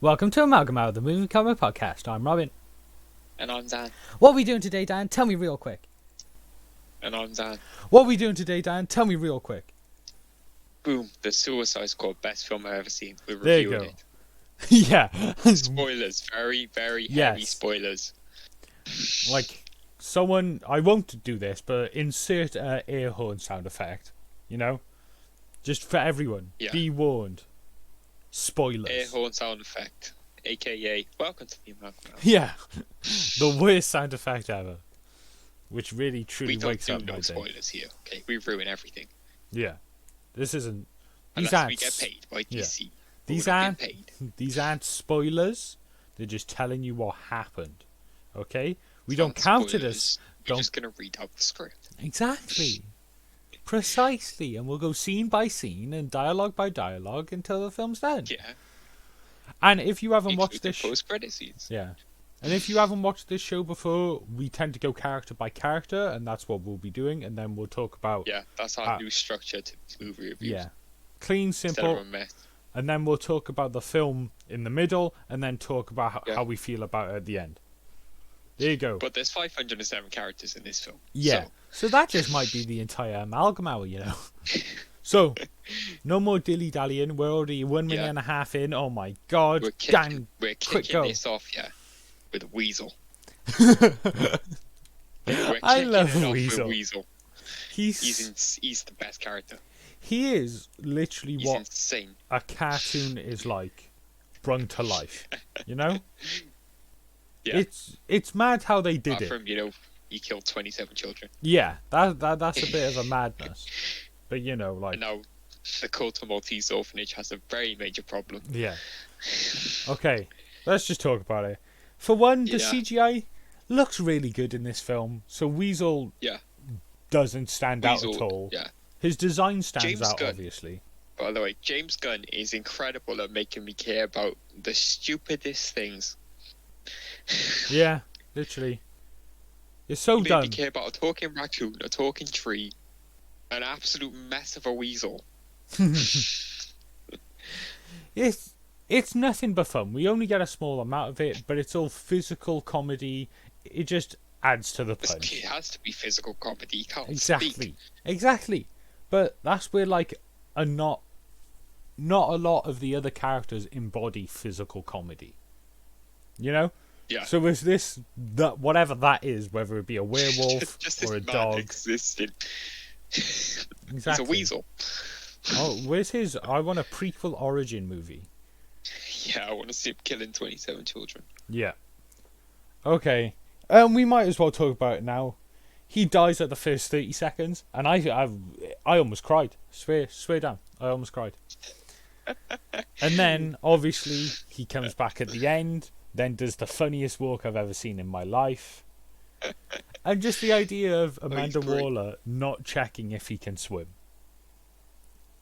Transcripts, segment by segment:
Welcome to Amalgam Hour, the movie comic podcast. I'm Robin. And I'm Dan. What are we doing today, Dan? Tell me real quick. And I'm Dan. What are we doing today, Dan? Tell me real quick. Boom, the Suicide Squad, best film I've ever seen. We're There you reviewing go. it. Yeah. Spoilers, very, very Yes. heavy spoilers. Like, someone, I won't do this, but insert an air horn sound effect. You know? Just for everyone. Yeah. Be warned. Spoilers. Air horn sound effect, aka welcome to the Amalgam Hour. Yeah. The worst sound effect ever. Which really, truly We don't wakes do up my no day. spoilers here, okay? We ruin everything. Yeah. This isn't... These Unless aren't... we get paid by DC. Yeah. But These we're not aren't... getting paid. These aren't spoilers. They're just telling you what happened. Okay? We It's don't not count it spoilers. as... We're Don't... just going to read out the script. Exactly. Precisely. And we'll go scene by scene and dialogue by dialogue until the film's done. Yeah. And if you haven't watched Including this... post-credit scenes. Yeah. And if you haven't watched this show before, we tend to go character by character, and that's what we'll be doing. And then we'll talk about... Yeah, that's our new structure to movie reviews. Yeah. Clean, Instead simple. of a mess. And then we'll talk about the film in the middle, and then talk about how we feel about it at the end. There you go. But there's 507 characters in this film. Yeah. So that just might be the entire Amalgam Hour, you know. So, no more dilly-dallying. We're already 1.5 minutes in. Oh my god. We're Dan, kicking quick go. this off, with a Weasel. I love Weasel. Weasel. He's the best character. He is literally He's what insane. a cartoon is like, brung to life. You know? Yeah. It's mad how they did Apart it. from, he killed 27 children. Yeah, that's a bit of a madness. But like... And now the cult of Maltese orphanage has a very major problem. Yeah. Okay, let's just talk about it. For one, the CGI looks really good in this film. So Weasel doesn't stand out at all. Yeah. His design stands James out, Gunn. obviously. By the way, James Gunn is incredible at making me care about the stupidest things. Yeah, literally. It's so He made done. me care about a talking raccoon, a talking tree, an absolute mess of a weasel. It's nothing but fun. We only get a small amount of it, but it's all physical comedy. It just adds to the punch. It has to be physical comedy. You can't Exactly. speak. But that's where not a lot of the other characters embody physical comedy. You know? Yeah. So is this that whatever that is, whether it be a werewolf just or a this man dog? existing. Exactly. He's a weasel. Oh, where's his? I want a prequel origin movie. Yeah, I want to see him killing 27 children. Yeah. Okay. We might as well talk about it now. He dies at the first 30 seconds, and I almost cried. Swear down. I almost cried. And then, obviously, he comes back at the end, then does the funniest walk I've ever seen in my life. And just the idea of Amanda Waller not checking if he can swim.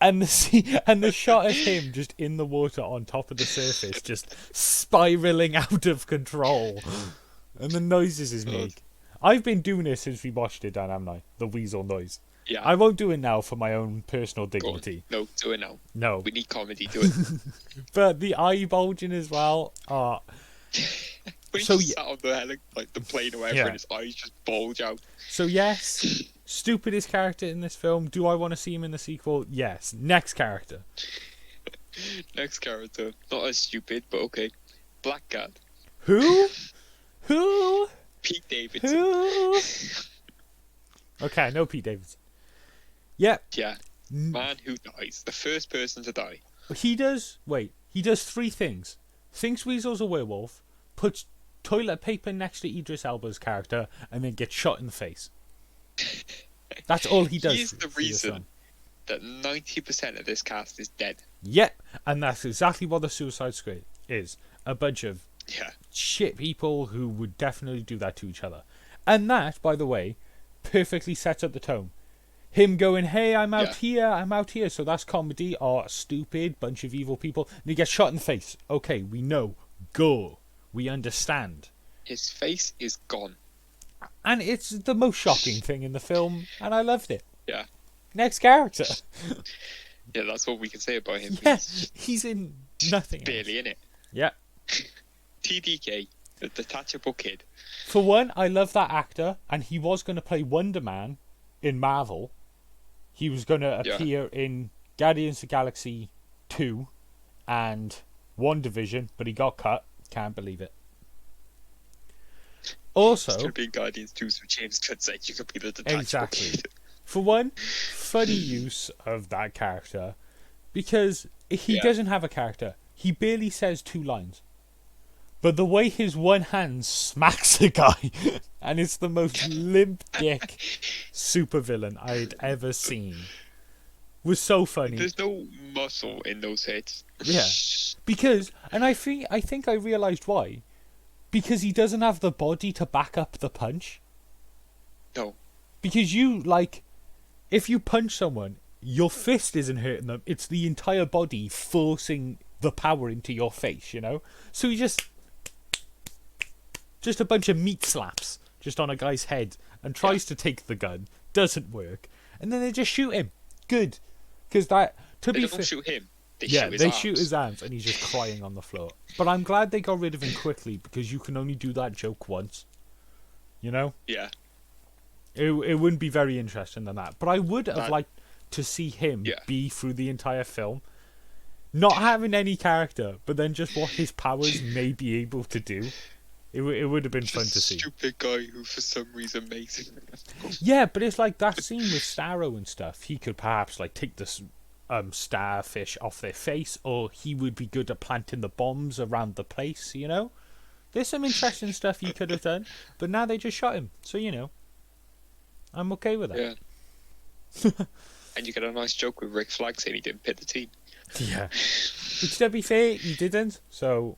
And the shot of him just in the water on top of the surface, just spiraling out of control. And the noises he make. I've been doing this since we watched it, Dan, haven't I? The Weasel noise. Yeah. I won't do it now for my own personal dignity. No, do it now. No. We need comedy, do it. But the eye bulging as well. When he sat on the plane or whatever, and his eyes just bulge out. So yes, stupidest character in this film. Do I want to see him in the sequel? Yes. Next character. Next character. Not as stupid, but okay. Blackguard. Who? Pete Davidson. Who? Okay, I know Pete Davidson. Yep. Yeah. Man who dies. The first person to die. He does 3 things. Thinks Weasel's a werewolf, puts toilet paper next to Idris Elba's character, and then gets shot in the face. That's all he does. He is the reason that 90% of this cast is dead. Yep, and that's exactly what the Suicide Squad is. A bunch of shit people who would definitely do that to each other. And that, by the way, perfectly sets up the tone. Him going, hey, I'm out here, so that's comedy. Oh, stupid, bunch of evil people. And he gets shot in the face. Okay, we know. Go. We understand. His face is gone. And it's the most shocking thing in the film, and I loved it. Yeah. Next character. Yeah, that's what we can say about him. Yeah, he's in nothing barely else. in it. Yeah, TDK, the detachable kid. For one, I love that actor, and he was going to play Wonder Man in Marvel. He was going to appear in Guardians of the Galaxy 2 and WandaVision, but he got cut. Can't believe it. Also, it's going to be Guardians 2, so James Gunn said you could be the detachable kid. For one, funny use of that character, because he doesn't have a character. He barely says 2 lines. But the way his one hand smacks a guy, and it's the most limp dick supervillain I'd ever seen, was so funny. There's no muscle in those hits. Yeah, because, and I think I realised why. Because he doesn't have the body to back up the punch. No. Because if you punch someone, your fist isn't hurting them. It's the entire body forcing the power into your face, you know? So he just a bunch of meat slaps just on a guy's head and tries to take the gun. Doesn't work. And then they just shoot him. Good. Because that, to be fair... They don't shoot him. They shoot his arms and he's just crying on the floor. But I'm glad they got rid of him quickly because you can only do that joke once. You know? Yeah. It wouldn't be very interesting than that. But I would have liked to see him be through the entire film. Not having any character, but then just what his powers may be able to do. It would have been fun to see. Stupid guy who for some reason makes it. Yeah, but it's like that scene with Starro and stuff. He could perhaps take the starfish off their face, or he would be good at planting the bombs around the place, you know? There's some interesting stuff he could have done, but now they just shot him, so you know. I'm okay with that. Yeah. And you get a nice joke with Rick Flag saying he didn't pick the team. Yeah. Which, to be fair, he didn't, so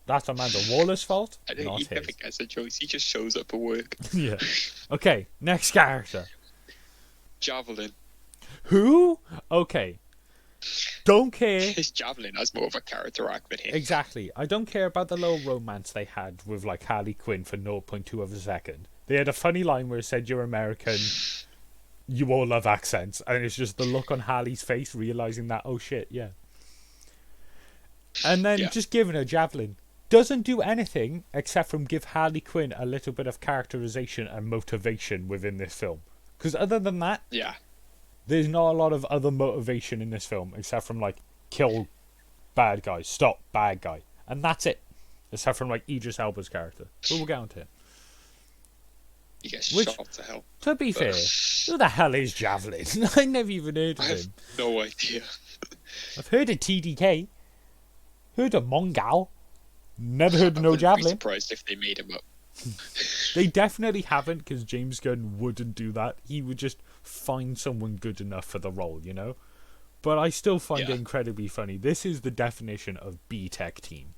that's Amanda Waller's fault, not his. He never gets a choice, he just shows up at work. Yeah. Okay, next character. Javelin. Who? Okay. Don't care. His Javelin has more of a character arc than him. Exactly. I don't care about the little romance they had with Harley Quinn for 0.2 of a second. They had a funny line where it said, "You're American, you all love accents," and it's just the look on Harley's face realizing that, oh shit, yeah. And then just giving her Javelin doesn't do anything except from give Harley Quinn a little bit of characterization and motivation within this film. Because other than that, there's not a lot of other motivation in this film except from kill bad guy, stop bad guy, and that's it. Except from Idris Elba's character, but we'll get on to it. He gets shot to hell. To be fair, who the hell is Javelin? I never even heard of him. I have no idea. I've heard of TDK. Heard of Mongal. Never heard of no Javelin. I'd be surprised if they made him up. They definitely haven't, because James Gunn wouldn't do that. He would just find someone good enough for the role, you know? But I still find it incredibly funny. This is the definition of B-Tech team.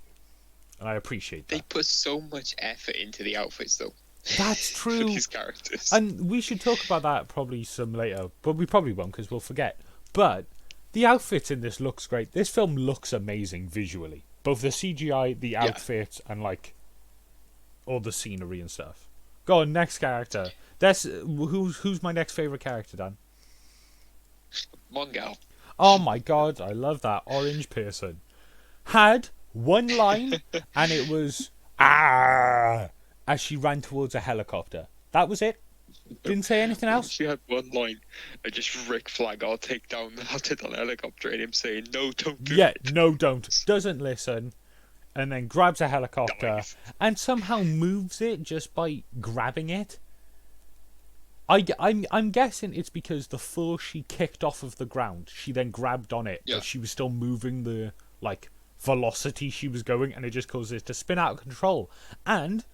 And I appreciate that. They put so much effort into the outfits, though. That's true. For these characters. And we should talk about that probably some later, but we probably won't because we'll forget. But the outfits in this looks great. This film looks amazing visually. Both the CGI, the outfits, and all the scenery and stuff. Go on, next character. Who's my next favourite character, Dan? Mongal. Oh my god, I love that orange person. Had one line, and it was as she ran towards a helicopter. That was it. Didn't say anything else. She had one line, and just Rick Flag, I'll take down the helicopter, and him saying, "No, don't do it." Yeah, no, don't. Doesn't listen, and then grabs a helicopter and somehow moves it just by grabbing it. I'm guessing it's because the force she kicked off of the ground, she then grabbed on it, but she was still moving the velocity she was going, and it just caused it to spin out of control. And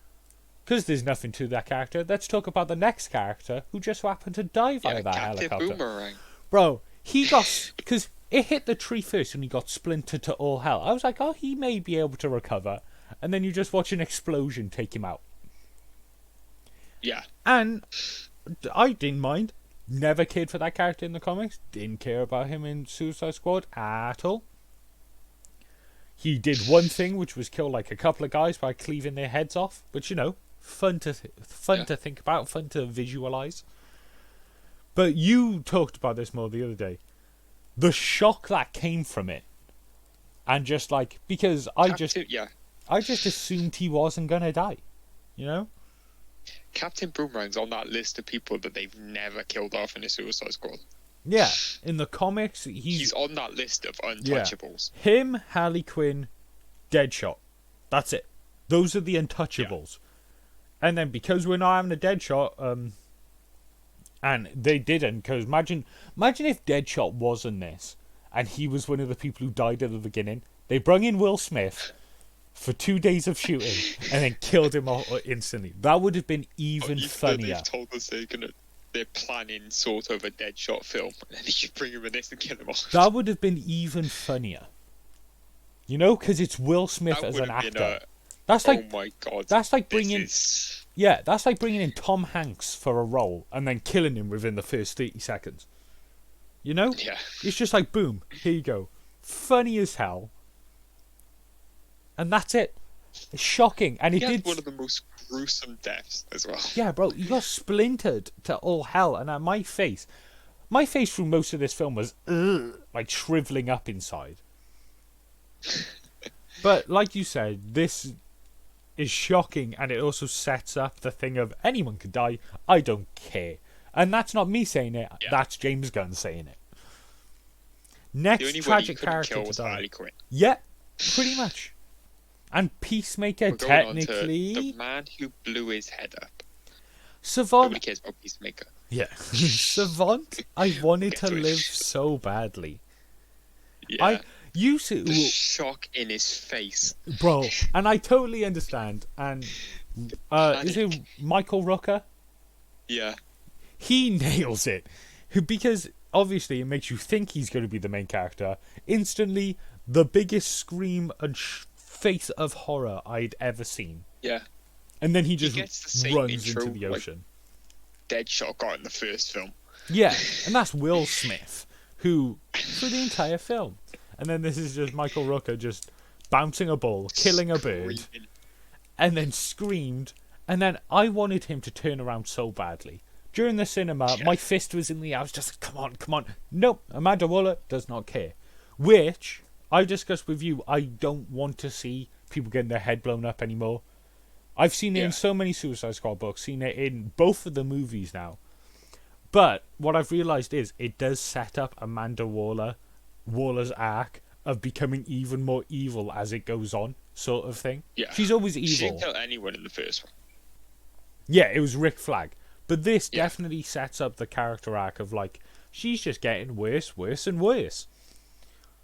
because there's nothing to that character, let's talk about the next character who just so happened to die via that helicopter. Boomerang. Bro, he got because it hit the tree first and he got splintered to all hell. I was like, oh, he may be able to recover, and then you just watch an explosion take him out. Yeah. And I didn't mind. Never cared for that character in the comics. Didn't care about him in Suicide Squad at all. He did one thing, which was kill a couple of guys by cleaving their heads off. But fun to think about, fun to visualize. But you talked about this more the other day. The shock that came from it, and just because I just assumed he wasn't gonna die. You know? Captain Boomerang's on that list of people that they've never killed off in a Suicide Squad. Yeah. In the comics, He's on that list of untouchables. Yeah. Him, Harley Quinn, Deadshot. That's it. Those are the untouchables. Yeah. And then because we're not having a Deadshot, and they didn't, because imagine if Deadshot wasn't this, and he was one of the people who died at the beginning. They brung in Will Smith for 2 days of shooting and then killed him instantly. That would have been even funnier. They've told us they're planning sort of a Deadshot film, and then you should bring him in this and kill him off. That would have been even funnier. You know, because it's Will Smith as an actor. That's like, oh my god! That's like bringing, that's like bringing in Tom Hanks for a role and then killing him within the first 30 seconds. You know? Yeah. It's just like, boom, here you go. Funny as hell. And that's it. It's shocking. And he had one of the most gruesome deaths as well. Yeah, bro, you got splintered to all hell. And my face through most of this film was like shriveling up inside. But like you said, this is shocking, and it also sets up the thing of anyone could die. I don't care. And that's not me saying it. Yeah. That's James Gunn saying it. Next tragic character to die. Harley Quinn. Yeah, pretty much. And Peacemaker, technically. The man who blew his head up. Savant. Nobody cares about Peacemaker. Yeah. Savant, I wanted to live so badly. Yeah. You see, the shock in his face. Bro, and I totally understand. And is it Michael Rooker? Yeah. He nails it. Because obviously it makes you think he's going to be the main character. Instantly, the biggest scream and face of horror I'd ever seen. Yeah. And then he just runs into the ocean. Like Deadshot got in the first film. Yeah, and that's Will Smith, who, for the entire film. And then this is just Michael Rooker just bouncing a ball, killing a bird, and then screamed. And then I wanted him to turn around so badly. During the cinema, my fist was in the air. I was just like, come on. Nope, Amanda Waller does not care. Which, I discussed with you, I don't want to see people getting their head blown up anymore. I've seen it in so many Suicide Squad books, seen it in both of the movies now. But what I've realised is it does set up Amanda Waller's arc of becoming even more evil as it goes on, sort of thing. Yeah. She's always evil. She didn't kill anyone in the first one. Yeah, it was Rick Flag. But this definitely sets up the character arc of, like, she's just getting worse and worse.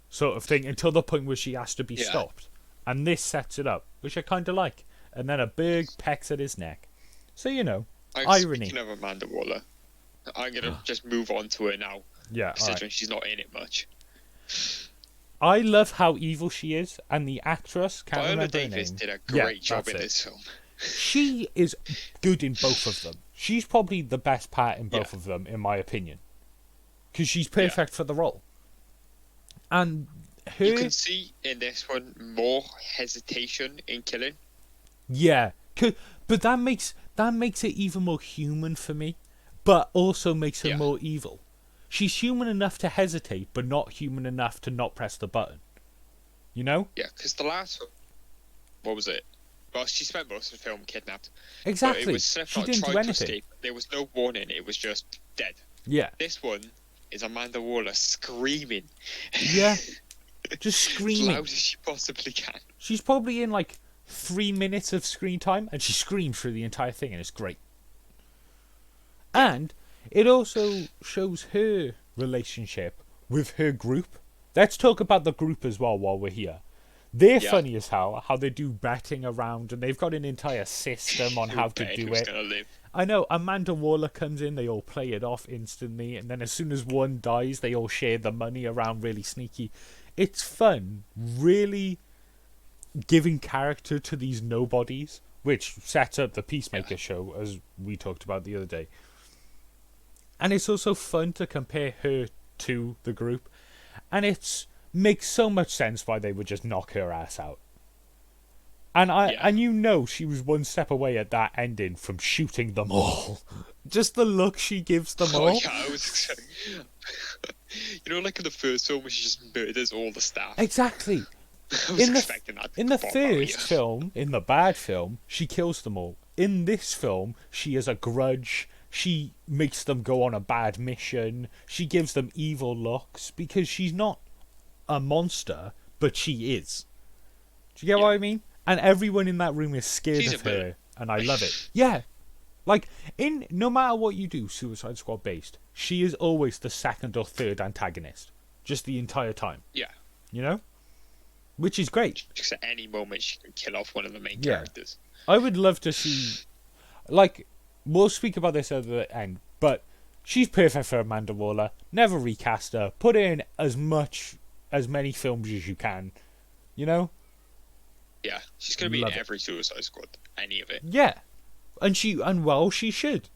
Sort of thing, until the point where she has to be stopped. And this sets it up, which I kind of like. And then a big pecks at his neck. So, you know, irony. Speaking of Amanda Waller, I'm going to just move on to her now. Yeah, considering she's not in it much. I love how evil she is, and the actress, can't Viola remember Davis her name. did a great job in this film. She is good in both of them. She's probably the best part in both of them, in my opinion. Because she's perfect for the role. And her... You can see in this one more hesitation in killing. Yeah, but that makes it even more human for me, but also makes her more evil. She's human enough to hesitate, but not human enough to not press the button. You know? Yeah, because the last one, what was it? Well, she spent most of the film kidnapped. Exactly. But it was she didn't do anything. Escape. There was no warning. It was just dead. Yeah. This one is Amanda Waller screaming. Yeah. Just screaming. As loud as she possibly can. She's probably in like 3 minutes of screen time, and she screams through the entire thing, and it's great. And it also shows her relationship with her group. Let's talk about the group as well while we're here. They're funny as how they do betting around, and they've got an entire system on how to do it. I know, Amanda Waller comes in, they all play it off instantly, and then as soon as one dies, they all share the money around really sneaky. It's fun, really giving character to these nobodies, which sets up the Peacemaker show, as we talked about the other day. And it's also fun to compare her to the group, and it makes so much sense why they would just knock her ass out. And and you know she was one step away at that ending from shooting them all. Just the look she gives them all. Yeah, I was you know, like in the first film where she just murders all the staff. Exactly. I was expecting that. In the first film, in the bad film, she kills them all. In this film, she has a grudge. She makes them go on a bad mission. She gives them evil looks because she's not a monster, but she is. Do you get what I mean? And everyone in that room is scared of her, and I love it. Yeah. Like, no matter what you do, Suicide Squad based, she is always the second or third antagonist. Just the entire time. Yeah. You know? Which is great. Just at any moment she can kill off one of the main characters. I would love to see... Like, we'll speak about this at the end, but she's perfect for Amanda Waller. Never recast her. Put her in as many films as you can. You know? Yeah. She's going to be in every Suicide Squad. Any of it. Yeah. And she should.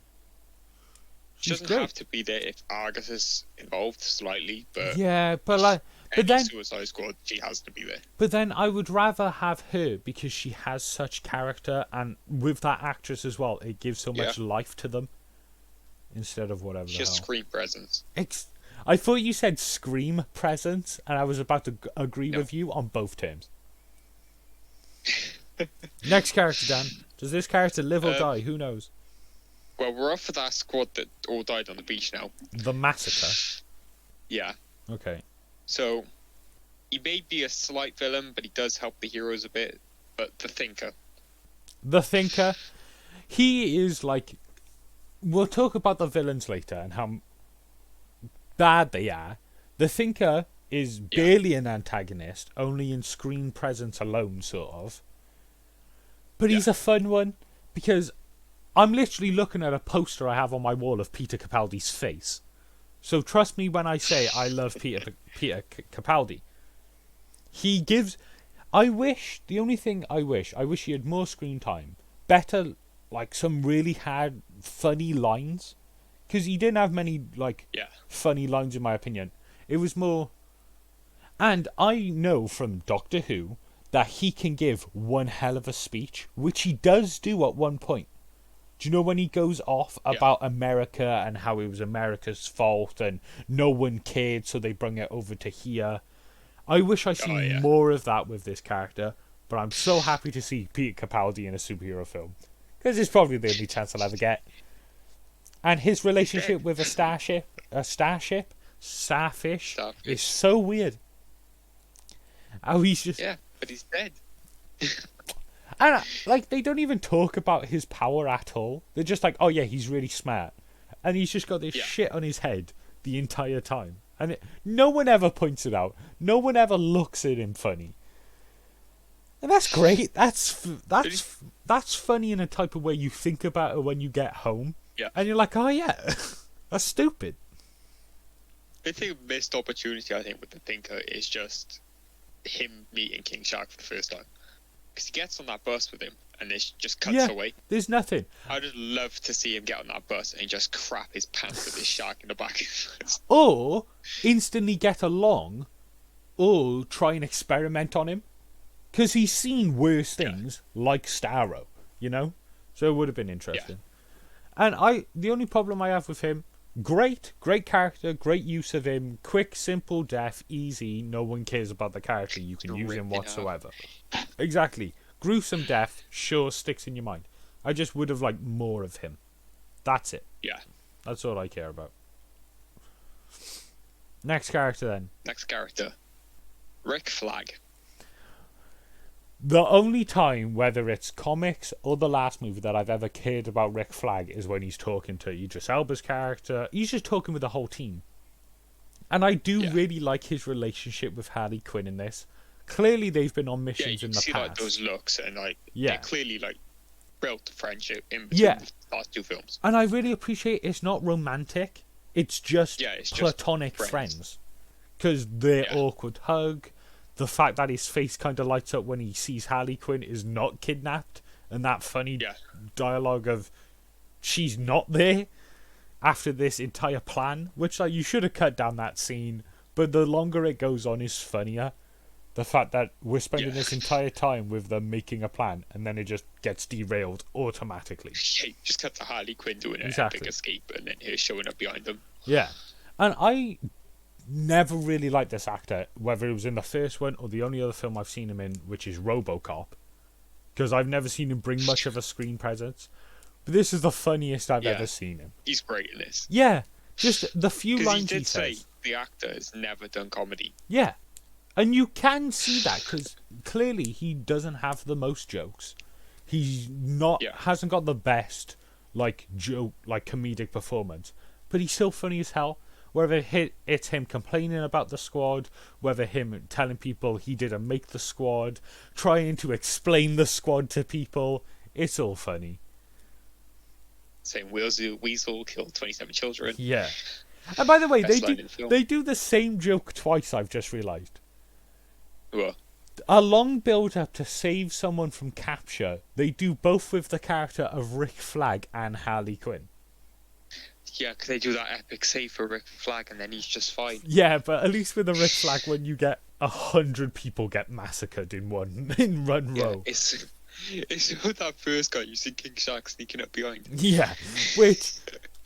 She doesn't have to be there if Argus is involved slightly, but... Yeah, but then Suicide Squad, she has to be there. But then I would rather have her because she has such character, and with that actress as well, it gives so much life to them instead of whatever. She has screen presence. I thought you said scream presence, and I was about to agree with you on both terms. Next character, Dan. Does this character live or die? Who knows? Well, we're off for that squad that all died on the beach now. The Massacre. Yeah. Okay. So, he may be a slight villain, but he does help the heroes a bit. But the Thinker. The Thinker. He is like... We'll talk about the villains later and how bad they are. The Thinker is barely an antagonist, only in screen presence alone, sort of. But he's a fun one, because I'm literally looking at a poster I have on my wall of Peter Capaldi's face. So trust me when I say I love Peter Capaldi. He gives... the only thing I wish he had more screen time. Better, like, some really hard, funny lines. Because he didn't have many, funny lines in my opinion. It was more... And I know from Doctor Who that he can give one hell of a speech, which he does do at one point. Do you know when he goes off about America and how it was America's fault and no one cared, so they bring it over to here? I wish I see more of that with this character, but I'm so happy to see Peter Capaldi in a superhero film, because it's probably the only chance I'll ever get. And his relationship with a starfish, is so weird. How he's just... Yeah, but he's dead. And, they don't even talk about his power at all. They're just like, oh yeah, he's really smart. And he's just got this shit on his head the entire time. And no one ever points it out. No one ever looks at him funny. And that's great. That's funny in a type of way you think about it when you get home. Yeah. And you're like, oh yeah, that's stupid. I think a missed opportunity, I think, with the Thinker is just him meeting King Shark for the first time. Because he gets on that bus with him, and it just cuts away. There's nothing. I'd just love to see him get on that bus and just crap his pants with this shark in the back. Or instantly get along, or try and experiment on him. Because he's seen worse things, like Starro, you know? So it would have been interesting. Yeah. And the only problem I have with him, great character, great use of him, quick, simple death, easy, no one cares about the character, you can use him whatsoever. Exactly. Gruesome death, sure, sticks in your mind. I just would have liked more of him. That's it. Yeah. That's all I care about. Next character then. Next character. Rick Flag. The only time, whether it's comics or the last movie, that I've ever cared about Rick Flag is when he's talking to Idris Elba's character. He's just talking with the whole team. And I do really like his relationship with Harley Quinn in this. Clearly they've been on missions in the past. Like those looks and they clearly built a friendship in between the last two films. And I really appreciate it's not romantic. It's just platonic just friends. Because their awkward hug, the fact that his face kind of lights up when he sees Harley Quinn is not kidnapped, and that funny dialogue of she's not there after this entire plan, which you should have cut down that scene, but the longer it goes on is funnier. The fact that we're spending this entire time with them making a plan, and then it just gets derailed automatically. Yeah, just cut to Harley Quinn doing an epic escape, and then her showing up behind them. Yeah. And never really liked this actor, whether it was in the first one or the only other film I've seen him in, which is RoboCop, because I've never seen him bring much of a screen presence. But this is the funniest I've ever seen him. He's great in this. Yeah, just the few lines he did says. say the actor has never done comedy. Yeah, and you can see that because clearly he doesn't have the most jokes. He's not hasn't got the best comedic performance, but he's still funny as hell. Whether it's him complaining about the squad, whether him telling people he didn't make the squad, trying to explain the squad to people, it's all funny. Saying Weasel killed 27 children. Yeah. And by the way, they do the same joke twice, I've just realised. What? A long build-up to save someone from capture, they do both with the character of Rick Flag and Harley Quinn. Yeah, because they do that epic save for Rick Flag and then he's just fine. Yeah, but at least with the Rick Flag, when you get 100 people get massacred in one row. It's that first guy you see King Shark sneaking up behind. Yeah, which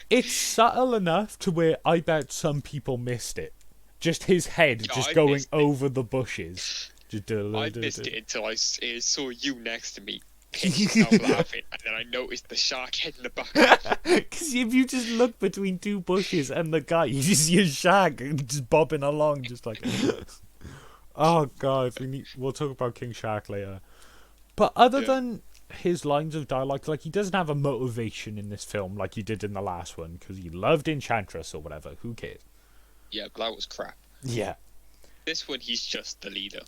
it's subtle enough to where I bet some people missed it. Just his head going over the bushes. I missed it until I saw you next to me. Laughing, and then I noticed the shark head in the back. Because if you just look between two bushes and the guy, you just see a shark just bobbing along, just like. Oh god, we'll talk about King Shark later. But other than his lines of dialogue, like he doesn't have a motivation in this film like he did in the last one because he loved Enchantress or whatever. Who cares? Yeah, but that was crap. Yeah. This one, he's just the leader.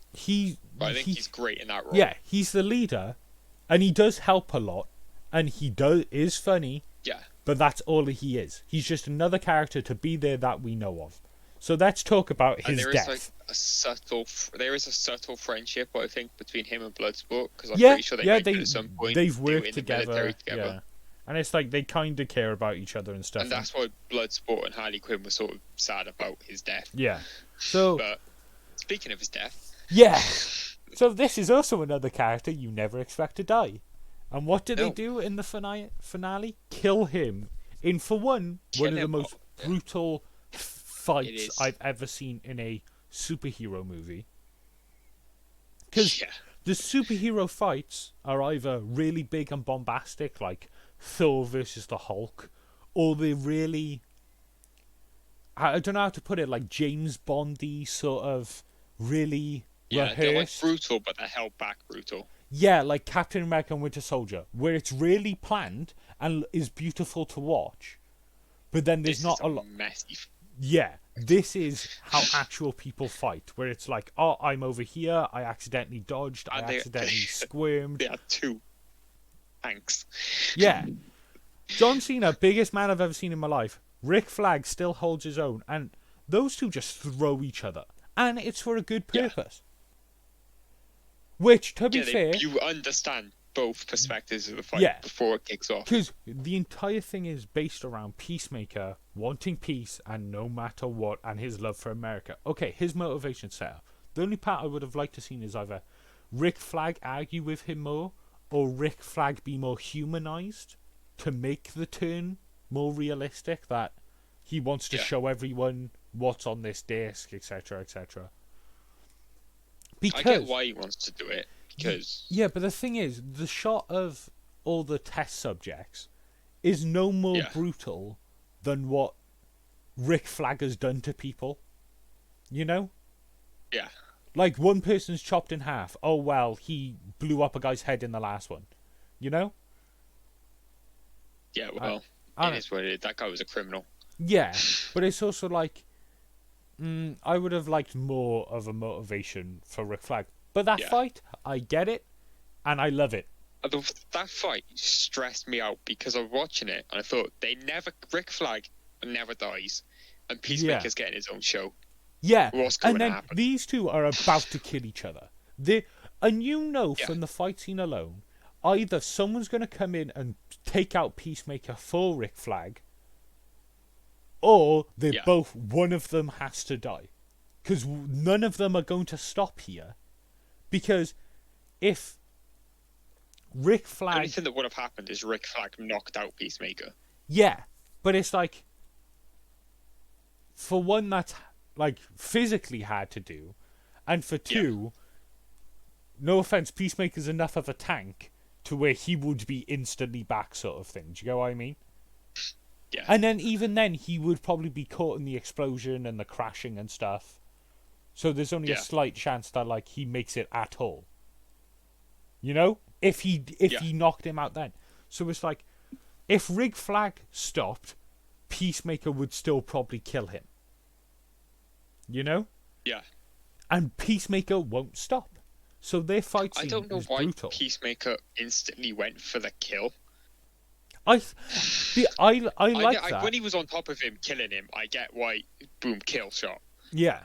I think he's great in that role. Yeah, he's the leader. And he does help a lot, and he is funny. Yeah. But that's all he is. He's just another character to be there that we know of. So let's talk about his death. There is a subtle friendship, I think, between him and Bloodsport, because I'm pretty sure they at some point they've worked together. Yeah. And it's like they kind of care about each other and stuff. And that's why Bloodsport and Harley Quinn were sort of sad about his death. Yeah. So. But speaking of his death. Yeah. So this is also another character you never expect to die. And what did they do in the finale? Kill him in, for one of the most brutal fights I've ever seen in a superhero movie. Because the superhero fights are either really big and bombastic, like Thor versus the Hulk, or they're really, I don't know how to put it, like James Bondy sort of really... Yeah, they're like brutal, but they're held back brutal. Yeah, like Captain America and Winter Soldier, where it's really planned and is beautiful to watch, but then there's not a lot. Messy. Yeah, this is how actual people fight, where it's like, oh, I'm over here, I accidentally dodged, I accidentally squirmed. They are two tanks. Yeah. John Cena, biggest man I've ever seen in my life. Rick Flag still holds his own, and those two just throw each other, and it's for a good purpose. Which, to be fair... You understand both perspectives of the fight before it kicks off. Because the entire thing is based around Peacemaker wanting peace and no matter what, and his love for America. Okay, his motivation's set up. The only part I would have liked to see is either Rick Flag argue with him more, or Rick Flag be more humanized to make the turn more realistic, that he wants to show everyone what's on this disc, etc., etc. Because, I get why he wants to do it, because... Yeah, but the thing is, the shot of all the test subjects is no more brutal than what Rick Flag has done to people. You know? Yeah. Like, one person's chopped in half. Oh, well, he blew up a guy's head in the last one. You know? Yeah, well, it is what it is. That guy was a criminal. Yeah, but it's also like... I would have liked more of a motivation for Rick Flag. But that fight, I get it, and I love it. That fight stressed me out because I was watching it, and I thought, Rick Flag never dies, and Peacemaker's getting his own show. Yeah, What's going to happen? These two are about to kill each other. And you know from the fight scene alone, either someone's going to come in and take out Peacemaker for Rick Flag, or one of them has to die. Because none of them are going to stop here. Because if Rick Flag... The only thing that would have happened is Rick Flag knocked out Peacemaker. Yeah, but it's like... For one, that's like physically had to do, and for two, no offense, Peacemaker's enough of a tank to where he would be instantly back, sort of thing. Do you get what I mean? Yeah. And then even then, he would probably be caught in the explosion and the crashing and stuff. So there's only a slight chance that like he makes it at all. You know, if he knocked him out then. So it's like, if Rig Flag stopped, Peacemaker would still probably kill him. You know? Yeah. And Peacemaker won't stop. So their fight scene is brutal. I don't know why Peacemaker instantly went for the kill. I like that. When he was on top of him, killing him, I get why, boom, kill shot. Yeah.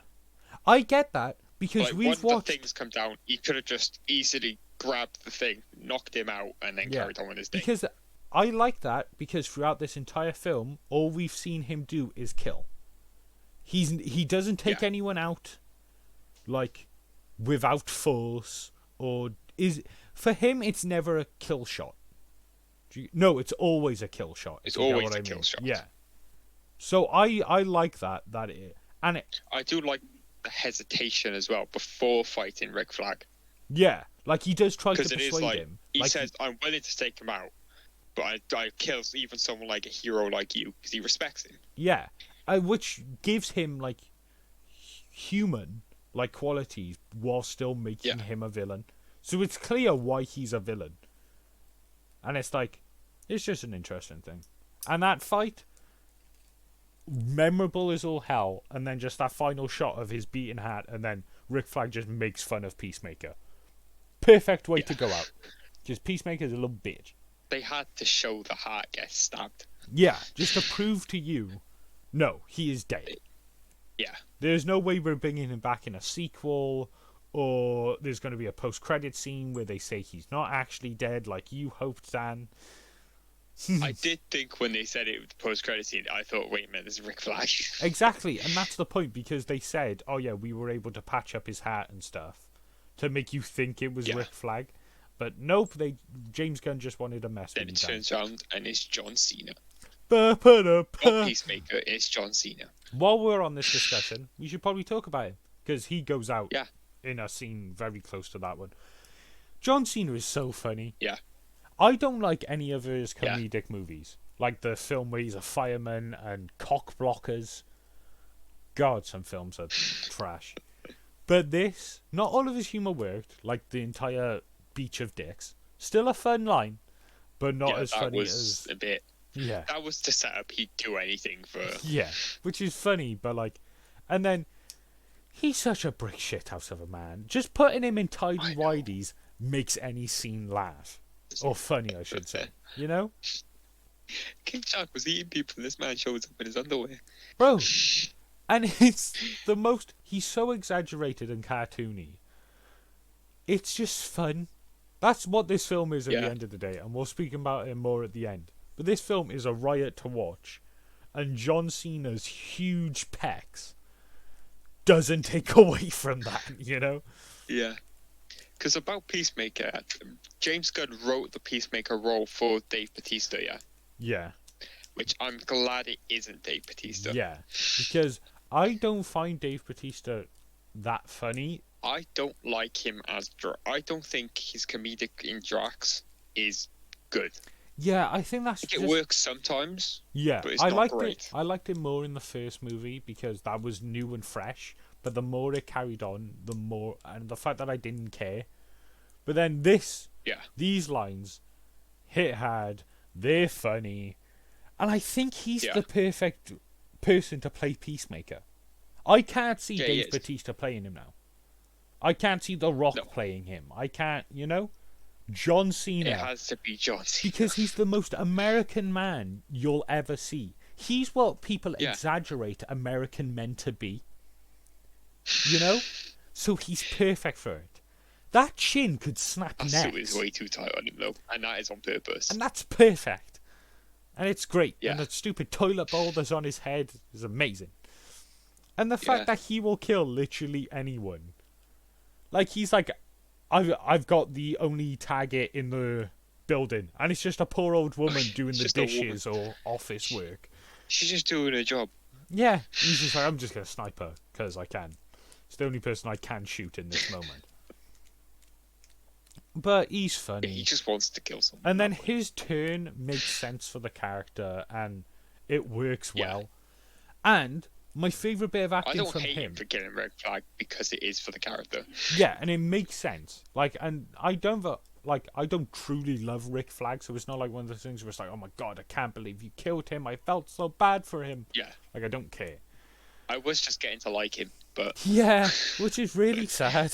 I get that, because like, we've when watched... the things come down, he could have just easily grabbed the thing, knocked him out, and then carried on with his day. Because I like that, because throughout this entire film, all we've seen him do is kill. He doesn't take anyone out, like, without force, or... For him, it's never a kill shot. No, it's always a kill shot. It's always a kill shot. Yeah. So I like that. And I do like the hesitation as well before fighting Rig Flag. Yeah, like he does try to Because it is persuade like, him. he like says, I'm willing to take him out, but I kill even someone like a hero like you, because he respects him. Yeah, which gives him like human like qualities while still making him a villain. So it's clear why he's a villain. And it's like, it's just an interesting thing. And that fight, memorable as all hell, and then just that final shot of his beaten hat, and then Rick Flag just makes fun of Peacemaker. Perfect way to go out. Because Peacemaker's a little bitch. They had to show the heart get stabbed. Yeah, just to prove to you, no, he is dead. Yeah. There's no way we're bringing him back in a sequel, or there's going to be a post-credit scene where they say he's not actually dead like you hoped, Dan. I did think when they said it was the post-credit scene, I thought, wait a minute, this is Rick Flag. Exactly, and that's the point, because they said, oh yeah, we were able to patch up his hat and stuff to make you think it was Rick Flag. But nope, James Gunn just wanted to mess with you. Then it turns around and it's John Cena. Not Peacemaker, it's John Cena. While we're on this discussion, we should probably talk about him, because he goes out in a scene very close to that one. John Cena is so funny. Yeah. I don't like any of his comedic movies. Like the film where he's a fireman and cock blockers. God, some films are trash. But this, not all of his humour worked, like the entire Beach of Dicks. Still a fun line, but not as funny as... a bit... Yeah. That was to set up he'd do anything for... Yeah, which is funny, but like... And then, he's such a brick shit house of a man. Just putting him in tidy whities makes any scene laugh. Or funny, I should say. You know? King Shark was eating people and this man shows up in his underwear. Bro. And it's the most... He's so exaggerated and cartoony. It's just fun. That's what this film is at the end of the day. And we'll speak about it more at the end. But this film is a riot to watch. And John Cena's huge pecs doesn't take away from that, you know? Yeah. Because about Peacemaker, James Gunn wrote the Peacemaker role for Dave Bautista, Yeah. Which I'm glad it isn't Dave Bautista. Yeah. Because I don't find Dave Bautista that funny. I don't like him as... I don't think his comedic in Drax is good. Yeah, I think that's it works sometimes. Yeah, but it's not great. I liked it more in the first movie because that was new and fresh. But the more it carried on, the more, and the fact that I didn't care. But then these lines hit hard. They're funny, and I think he's the perfect person to play Peacemaker. I can't see Dave Bautista playing him now. I can't see The Rock playing him. I can't, you know. John Cena. It has to be John Cena. Because he's the most American man you'll ever see. He's what people exaggerate American men to be. You know? So he's perfect for it. That chin could snap necks. That suit is way too tight on him, though. And that is on purpose. And that's perfect. And it's great. Yeah. And the stupid toilet bowl that's on his head is amazing. And the fact that he will kill literally anyone. Like, he's like... I've got the only target in the building, and it's just a poor old woman doing the dishes or office work. She's just doing her job. Yeah, he's just like, I'm just gonna snipe her. because I can. It's the only person I can shoot in this moment. But he's funny. Yeah, he just wants to kill someone. And then his turn makes sense for the character, and it works well. And my favourite bit of acting I don't from hate him him for killing Red Flag because it is for the character. Yeah, and it makes sense. Like, and I don't truly love Rick Flag, so it's not like one of those things where it's like, oh my god, I can't believe you killed him. I felt so bad for him. Yeah. Like, I don't care. I was just getting to like him, but Yeah, which is really sad.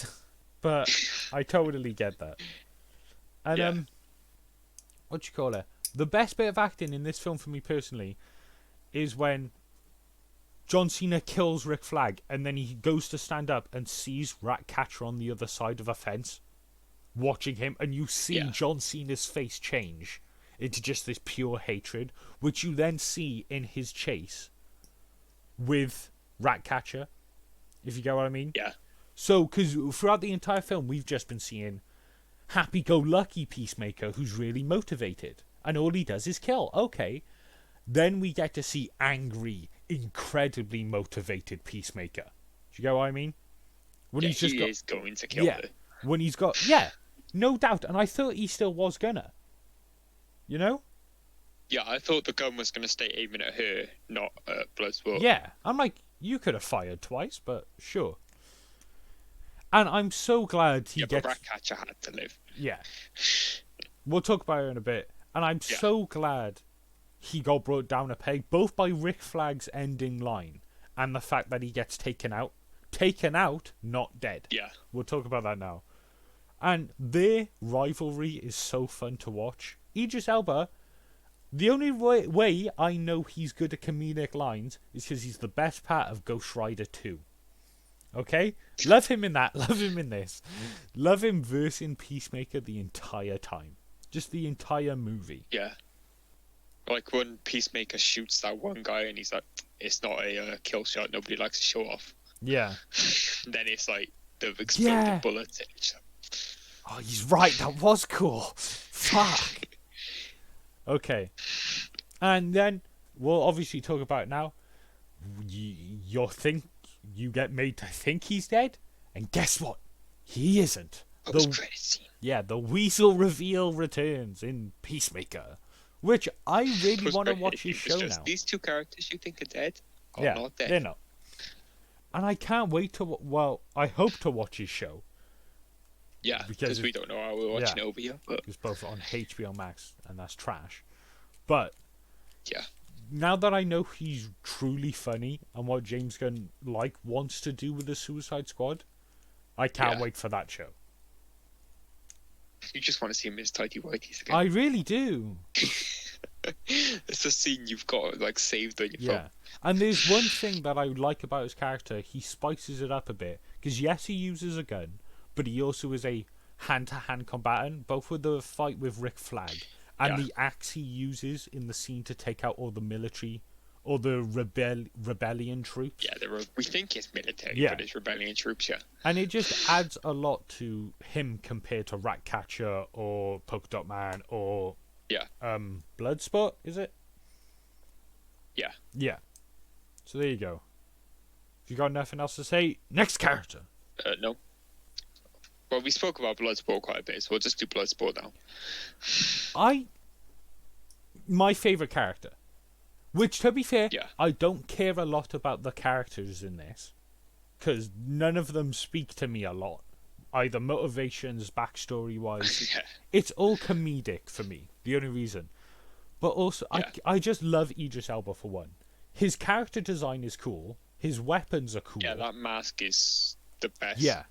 But I totally get that. And what you call it? The best bit of acting in this film for me personally is when John Cena kills Rick Flag, and then he goes to stand up and sees Ratcatcher on the other side of a fence, watching him, and you see John Cena's face change into just this pure hatred, which you then see in his chase with Ratcatcher, if you get what I mean. Yeah. So, because throughout the entire film, we've just been seeing happy-go-lucky Peacemaker who's really motivated, and all he does is kill. Okay. Then we get to see angry, incredibly motivated Peacemaker. Do you get what I mean? When he's just is going to kill her. When he's got... no doubt. And I thought he still was gonna. You know? Yeah, I thought the gun was going to stay aiming at her, not at Bloodsport. Yeah. I'm like, you could have fired twice, but sure. And I'm so glad he gets... but Ratcatcher had to live. Yeah. We'll talk about it in a bit. And I'm so glad he got brought down a peg, both by Rick Flag's ending line and the fact that he gets taken out. Taken out, not dead. Yeah. We'll talk about that now. And their rivalry is so fun to watch. Idris Elba, the only way I know he's good at comedic lines is because he's the best part of Ghost Rider 2. Okay? Love him in that. Love him in this. Love him versing Peacemaker the entire time. Just the entire movie. Yeah. Like when Peacemaker shoots that one guy and he's like, it's not a kill shot, nobody likes to show off. Yeah. Then it's like the exploding bullets. And it's like... Oh, he's right. That was cool. Fuck. Okay. And then we'll obviously talk about it now. You get made to think he's dead, and guess what? He isn't. Post-credit scene. Yeah, the Weasel reveal returns in Peacemaker, which I really want to watch his show now. These two characters you think are dead are not dead. They're not. And I can't wait to... Well, I hope to watch his show. Yeah, because we don't know how we're watching over here. But... It's both on HBO Max, and that's trash. But... Yeah. Now that I know he's truly funny, and what James Gunn wants to do with the Suicide Squad, I can't wait for that show. You just want to see him in his tighty whities again. I really do. It's a scene you've got saved on your phone. And there's one thing that I like about his character. He spices it up a bit. Because yes, he uses a gun, but he also is a hand-to-hand combatant, both with the fight with Rick Flag and the axe he uses in the scene to take out all the military or the rebellion troops. Yeah, we think it's military, but it's rebellion troops, And it just adds a lot to him compared to Ratcatcher or Polka Dot Man or Bloodsport, is it? Yeah. Yeah. So there you go. If you got nothing else to say, next character. No. Well, we spoke about Bloodsport quite a bit, so we'll just do Bloodsport now. My favourite character. Which, to be fair, Yeah. I don't care a lot about the characters in this. Because none of them speak to me a lot. Either motivations, backstory-wise. Yeah. It's all comedic for me. The only reason. But also, I just love Idris Elba for one. His character design is cool. His weapons are cool. Yeah, that mask is the best. Yeah.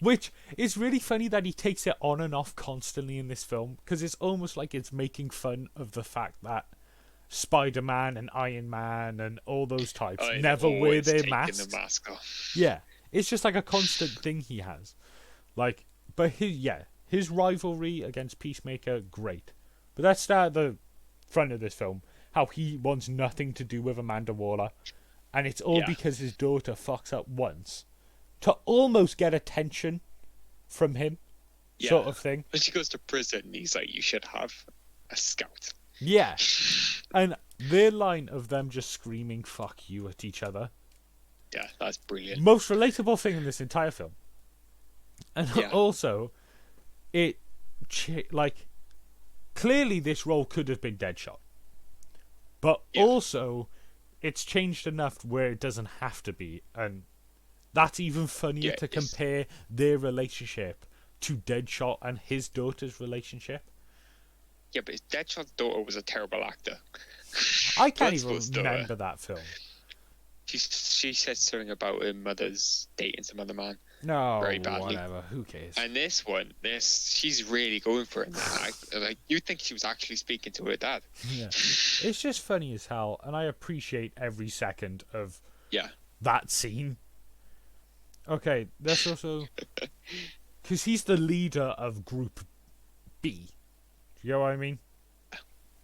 Which is really funny that he takes it on and off constantly in this film. Because it's almost like it's making fun of the fact that Spider-Man and Iron Man and all those types never wear their masks. The mask off. Yeah. It's just like a constant thing he has. But his rivalry against Peacemaker, great. But let's start at the front of this film. How he wants nothing to do with Amanda Waller. And it's all because his daughter fucks up once. To almost get attention from him. Sort of thing. When she goes to prison, he's like, you should have a scout. Yeah. And their line of them just screaming fuck you at each other. Yeah, that's brilliant. Most relatable thing in this entire film. And Yeah. also, clearly this role could have been Deadshot. But Yeah. also, it's changed enough where it doesn't have to be. And that's even funnier to compare their relationship to Deadshot and his daughter's relationship. Yeah, but Deadshot's daughter was a terrible actor. I can't even remember that film. She said something about her mother's dating some other man. No, very badly. Whatever. Who cares? And this one, she's really going for it. Like you'd think she was actually speaking to her dad. Yeah, it's just funny as hell, and I appreciate every second of that scene. Okay, that's also because he's the leader of Group B. You know what I mean?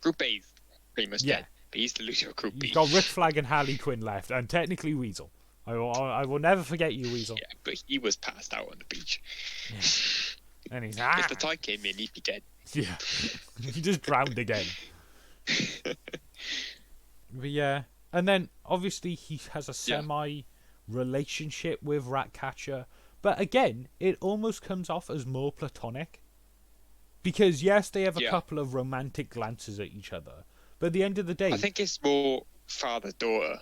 Group A's pretty much dead, but he's the leader of Group B. You've got Rick Flag and Harley Quinn left, and technically Weasel. I will never forget you, Weasel. Yeah, but he was passed out on the beach. Yeah. And he's if the tide came in, he'd be dead. Yeah, he just drowned again. But yeah, and then obviously he has a semi-relationship with Ratcatcher, but again, it almost comes off as more platonic. Because yes, they have a couple of romantic glances at each other, but at the end of the day, I think it's more father-daughter.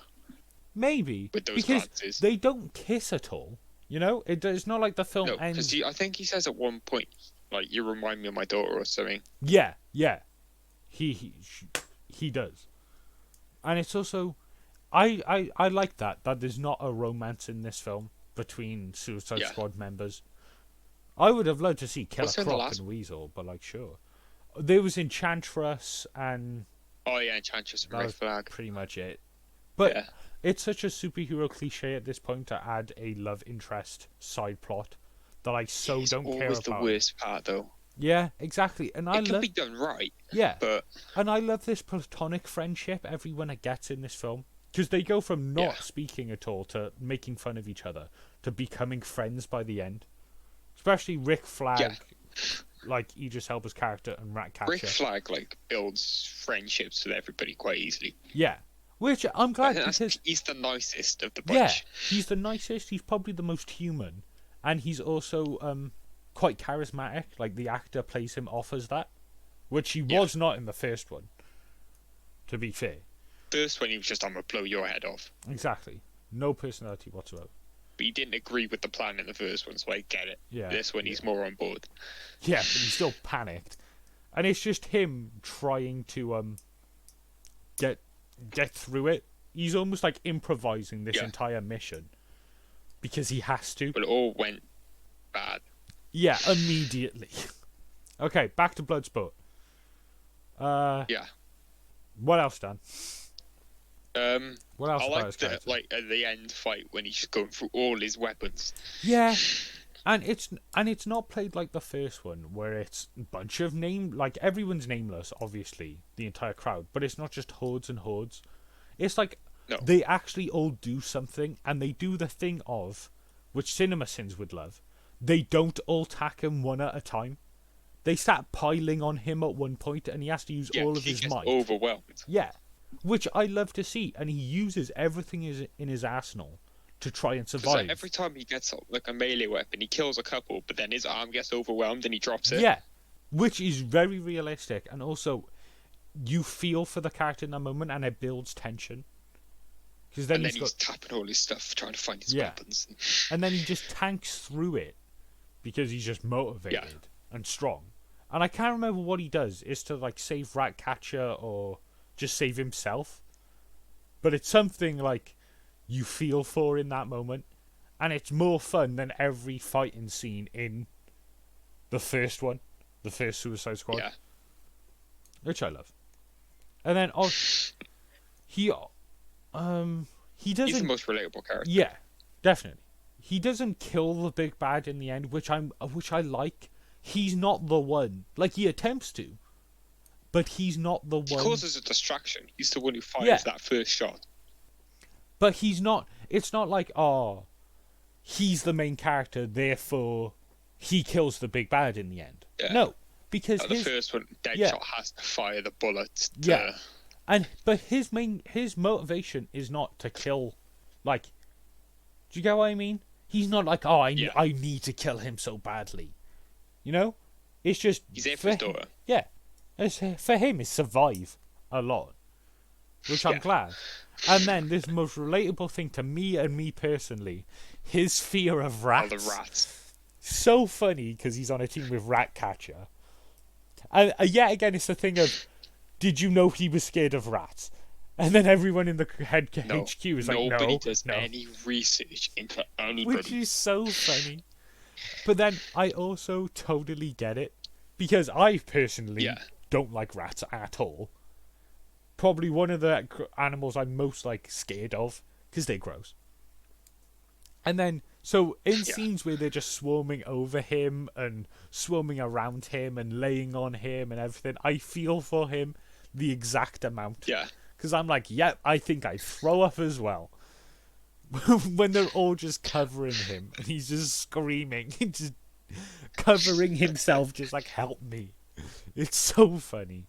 Maybe with those because glances. They don't kiss at all. You know, it's not like the film ends. Because I think he says at one point, like, "You remind me of my daughter" or something. Yeah. He does, and it's also, I like that there's not a romance in this film between Suicide Squad members. I would have loved to see Killer Croc and Weasel, but like, sure, there was Enchantress and Enchantress and Red Flag. Pretty much it, but. It's such a superhero cliche at this point to add a love interest side plot that I don't care about. It's always the worst part, though. Yeah, exactly. And it can be done right. Yeah, but and I love this platonic friendship everyone gets in this film because they go from not speaking at all to making fun of each other to becoming friends by the end. Especially Rick Flag, like Idris Elba's character, and Ratcatcher. Rick Flag builds friendships with everybody quite easily. Yeah. Which I'm glad because he's the nicest of the bunch. Yeah, he's the nicest. He's probably the most human, and he's also quite charismatic. Like the actor plays him off as that, which he was not in the first one. To be fair, first one he was just, "I'm gonna blow your head off." Exactly, no personality whatsoever. But he didn't agree with the plan in the first one, so I get it. Yeah, this one he's more on board. Yeah, but he's still panicked, and it's just him trying to get through it. He's almost like improvising this entire mission because he has to. But it all went bad. Yeah, immediately. Okay, back to Bloodsport. What else, Dan? What else? I like at the end fight when he's just going through all his weapons. Yeah. And it's not played like the first one, where it's a bunch of everyone's nameless, obviously, the entire crowd, but it's not just hordes and hordes. It's like they actually all do something, and they do the thing of, which CinemaSins would love, they don't all attack him one at a time. They start piling on him at one point, and he has to use all of his might. Overwhelmed. Yeah, which I love to see, and he uses everything in his arsenal to try and survive. Like, every time he gets like a melee weapon, he kills a couple, but then his arm gets overwhelmed and he drops it. Yeah, which is very realistic, and also you feel for the character in that moment, and it builds tension. Because then he's tapping all his stuff, trying to find his weapons, and then he just tanks through it because he's just motivated and strong. And I can't remember what he does. Is to like save Ratcatcher or just save himself, but it's something like you feel for in that moment, and it's more fun than every fighting scene in the first one, the first Suicide Squad, which I love. And then he doesn't. He's the most relatable character. Yeah, definitely. He doesn't kill the big bad in the end, which I like. He's not the one. Like, he attempts to, but he's not the one. He causes a distraction. He's the one who fires that first shot. But he's not. It's not like, he's the main character, therefore he kills the big bad in the end. Yeah. No, because the first one, Deadshot has to fire the bullets. But his motivation is not to kill. Like, Do you get what I mean? He's not like, oh, Yeah. I need to kill him so badly. You know? It's just... He's there for his daughter. Yeah. For him, it's survive a lot. Which I'm glad. And then this most relatable thing to me and me personally, his fear of rats. Oh, the rats. So funny because he's on a team with Ratcatcher. And yet again, it's the thing of, did you know he was scared of rats? And then everyone in the HQ is like, no. Nobody does any research into anybody. Which is so funny. But then I also totally get it. Because I personally don't like rats at all. Probably one of the animals I'm most like scared of. Because they're gross. And then, so in scenes where they're just swarming over him and swarming around him and laying on him and everything, I feel for him the exact amount. Yeah. Because I'm like, I think I'd throw up as well. When they're all just covering him and he's just screaming, just covering himself, just like, help me. It's so funny.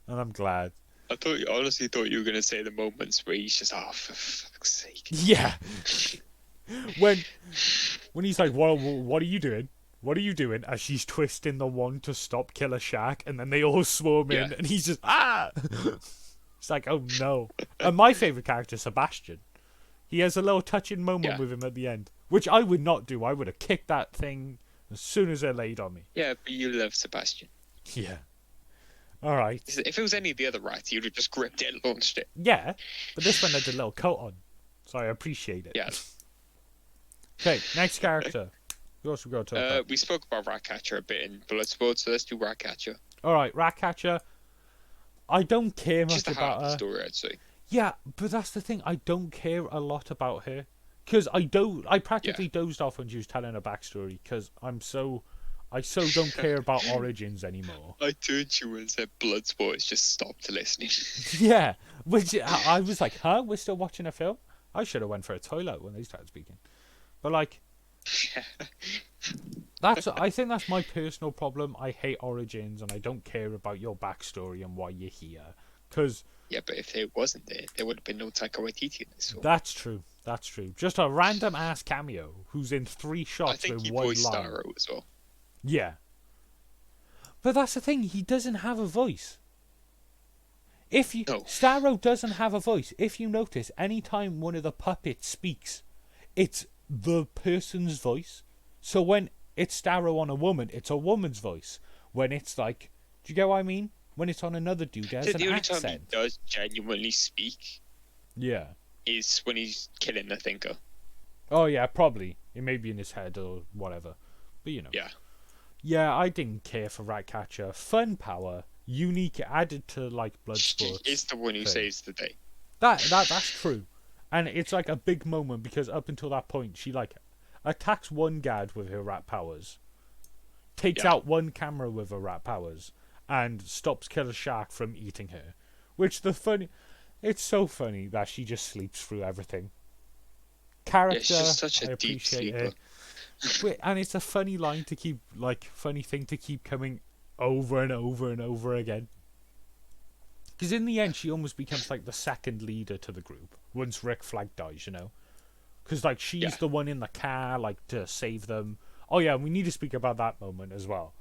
And I'm glad. I honestly thought you were going to say the moments where he's just, oh, for fuck's sake. Yeah. When he's like, what are you doing? What are you doing? As she's twisting the wand to stop Killer Shark, and then they all swarm in, and he's just, ah! It's like, oh no. And my favourite character is Sebastian. He has a little touching moment with him at the end, which I would not do. I would have kicked that thing as soon as it laid on me. Yeah, but you love Sebastian. Yeah. Alright. If it was any of the other rats, you'd have just gripped it and launched it. Yeah, but this one had a little coat on, so I appreciate it. Yeah. Okay, next character. Who else we got to talk about? We spoke about Ratcatcher a bit in Bloodsport, so let's do Ratcatcher. Alright, Ratcatcher. I don't care much Just the about heart of the her. story, I'd say. Yeah, but that's the thing. I don't care a lot about her. Because I practically dozed off when she was telling her backstory. Because I so don't care about origins anymore. I turned to you and said Bloodsport has just stopped listening. Yeah, which I was like, huh? We're still watching a film? I should have went for a toilet when they started speaking. But like, I think that's my personal problem. I hate origins and I don't care about your backstory and why you're here. Because yeah, but if it wasn't there would have been no Taika Waititi in this film. That's true. Just a random ass cameo who's in 3 shots I think with he one line. voiced Starro as well. Yeah. But that's the thing, he doesn't have a voice. Starro doesn't have a voice. If you notice, anytime one of the puppets speaks, it's the person's voice. So when it's Starro on a woman, it's a woman's voice. When it's like, do you get what I mean? When it's on another dude, there's an accent. The only time he does genuinely speak is when he's killing the Thinker. Oh yeah, probably. It may be in his head or whatever. But you know. Yeah. Yeah, I didn't care for Ratcatcher. Fun power, unique, added to like Bloodsport. She is the one who saves the day. That's true. And it's like a big moment because up until that point she like attacks one guard with her rat powers, takes out one camera with her rat powers, and stops Killer Shark from eating her. It's so funny that she just sleeps through everything. Character, she's just such a I deep appreciate sleeper. And it's a funny line to keep, funny thing to keep coming over and over and over again. Because in the end, she almost becomes like the second leader to the group once Rick Flag dies, you know? Because she's the one in the car, to save them. Oh yeah, we need to speak about that moment as well.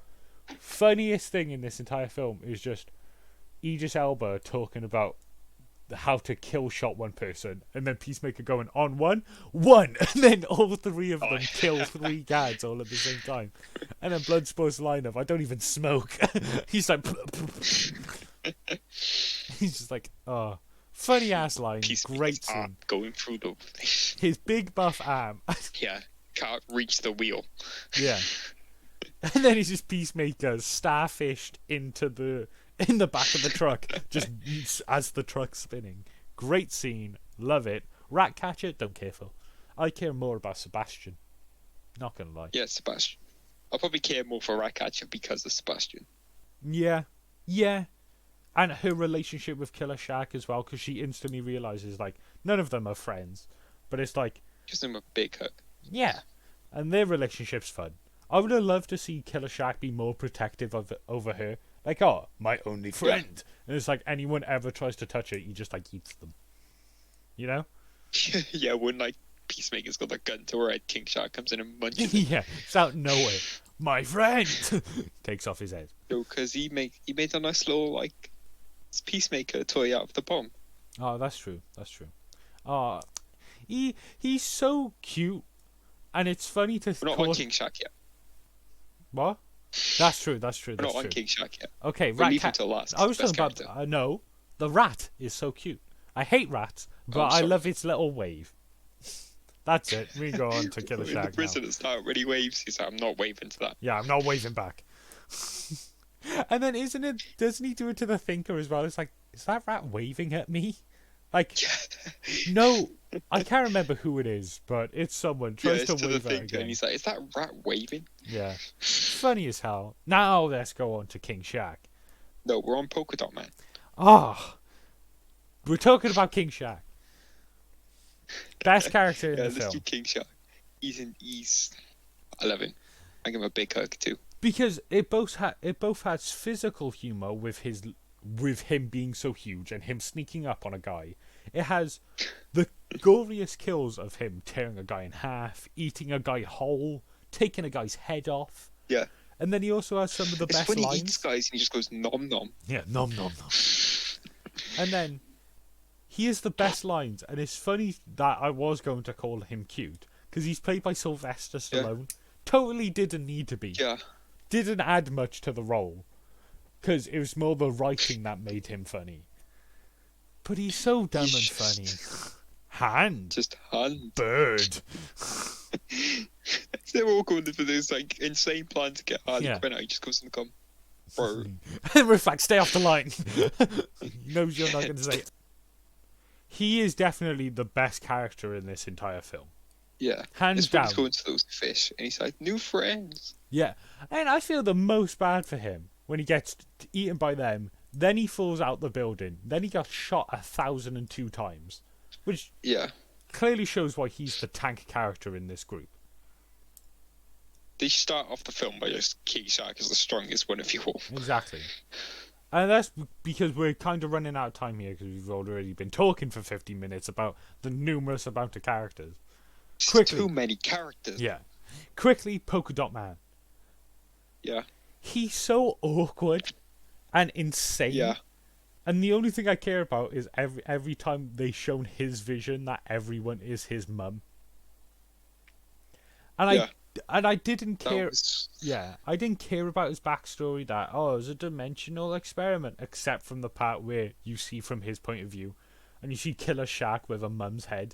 Funniest thing in this entire film is just Idris Elba talking about how to kill shot one person, and then Peacemaker going on one, and then all 3 of them kill 3 guards all at the same time. And then Bloodsport's line of, I don't even smoke. He's like, he's just like, oh, funny ass line, great scene. Going through the his big buff arm. Can't reach the wheel. Yeah. And then he's just Peacemaker starfished in the back of the truck, just as the truck's spinning. Great scene, love it. Ratcatcher, don't care for. I care more about Sebastian. Not gonna lie. Yeah, Sebastian. I'll probably care more for Ratcatcher because of Sebastian. Yeah. And her relationship with Killer Shark as well, because she instantly realizes none of them are friends, but it's gives them a big hug. Yeah, and their relationship's fun. I would have loved to see Killer Shark be more protective over her. My only friend. And it's anyone ever tries to touch it, he just eats them. You know? Yeah, when Peacemaker's got a gun to her head. King Shark comes in and munches him. Yeah, it's out of nowhere. My friend takes off his head. No, because he made a nice little like Peacemaker toy out of the bomb. Oh, that's true. That's true. Oh, he's so cute, and it's funny to. We're not on King Shark yet. What? That's true. That's true. We're That's not on true. King Shark yet. Okay, We'll rat leave him cat. till last. I was Best talking about no. The rat is so cute. I hate rats, but I sorry. love its little wave. That's it. We go on to Killer In the Shack now. prison at the start when he waves, he's like, I'm not waving to that. Yeah, I'm not waving back. And then doesn't he do it to the Thinker as well? It's like, is that rat waving at me? Like, no, I can't remember who it is, but it's someone tries it's to the wave at Thinker, again. and he's like, is that rat waving? Yeah, funny as hell. Now let's go on to King Shack. No, we're on Polka Dot Man. We're talking about King Shack. Best character in the Let's film. do King Shark. I love him. I give him a big hug too. Because it both has physical humor with him being so huge and him sneaking up on a guy. It has the goriest kills of him tearing a guy in half, eating a guy whole, taking a guy's head off. Yeah. And then he also has some of the It's best when he lines. eats guys and he just goes nom nom. Yeah, nom nom nom. And then he has the best lines, and it's funny that I was going to call him cute because he's played by Sylvester Stallone. Totally didn't need to be. Yeah. Didn't add much to the role because it was more the writing that made him funny. But he's so dumb and funny. Hand. Just hand. Bird. They're all going for this like insane plan to get Harley Yeah. Quinn out. He just goes in the com. Bro. Reflect, stay off the line. He knows you're not going to say it. He is definitely the best character in this entire film. Yeah. Hands It's when down. he's going to those fish and he's like, new friends. Yeah. And I feel the most bad for him when he gets eaten by them. Then he falls out the building. Then he got shot 1,002 times. Which Yeah. clearly shows why he's the tank character in this group. They start off the film by just King Shark is the strongest one of you all. Exactly. And that's because we're kind of running out of time here because we've already been talking for 50 minutes about the numerous amount of characters. Quickly. Too many characters. Yeah. Quickly, Polka Dot Man. Yeah. He's so awkward and insane. Yeah. And the only thing I care about is every time they shown his vision that everyone is his mum. And I didn't care. Yeah, I didn't care about his backstory that, it was a dimensional experiment, except from the part where you see from his point of view, and you see Killer Shark with a mum's head.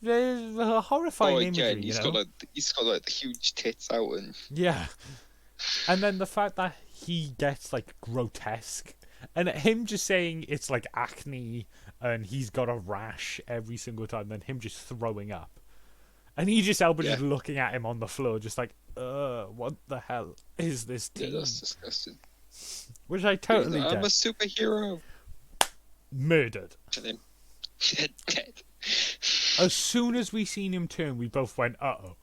There's a horrifying imagery, he's got like the huge tits out and yeah. And then the fact that he gets like grotesque, and him just saying it's like acne and he's got a rash every single time, then him just throwing up. And Idris Elba just looking at him on the floor, just like, what the hell is this team? Yeah, that's disgusting. Which I totally I'm get. a superhero. Murdered. And then dead. As soon as we seen him turn, we both went, uh-oh.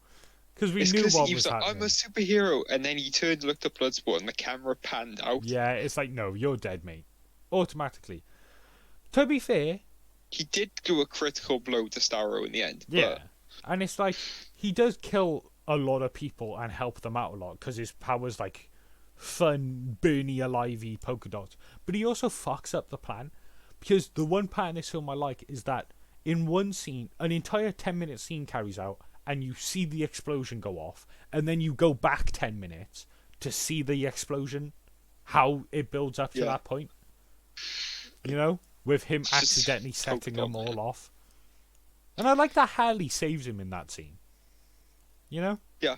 Because we knew what he was like, happening. I'm a superhero. And then he turned, looked at Bloodsport, and the camera panned out. Yeah, it's like, no, you're dead, mate. Automatically. To be fair... He did do a critical blow to Starro in the end. Yeah. But... And it's like, he does kill a lot of people and help them out a lot, because his power's like fun, Bernie Alive-y polka dots. But he also fucks up the plan, because the one part in this film I like is that in one scene, an entire 10-minute scene carries out, and you see the explosion go off, and then you go back 10 minutes to see the explosion, how it builds up to that point. You know? With him accidentally setting them all off. And I like that Harley saves him in that scene. You know? Yeah.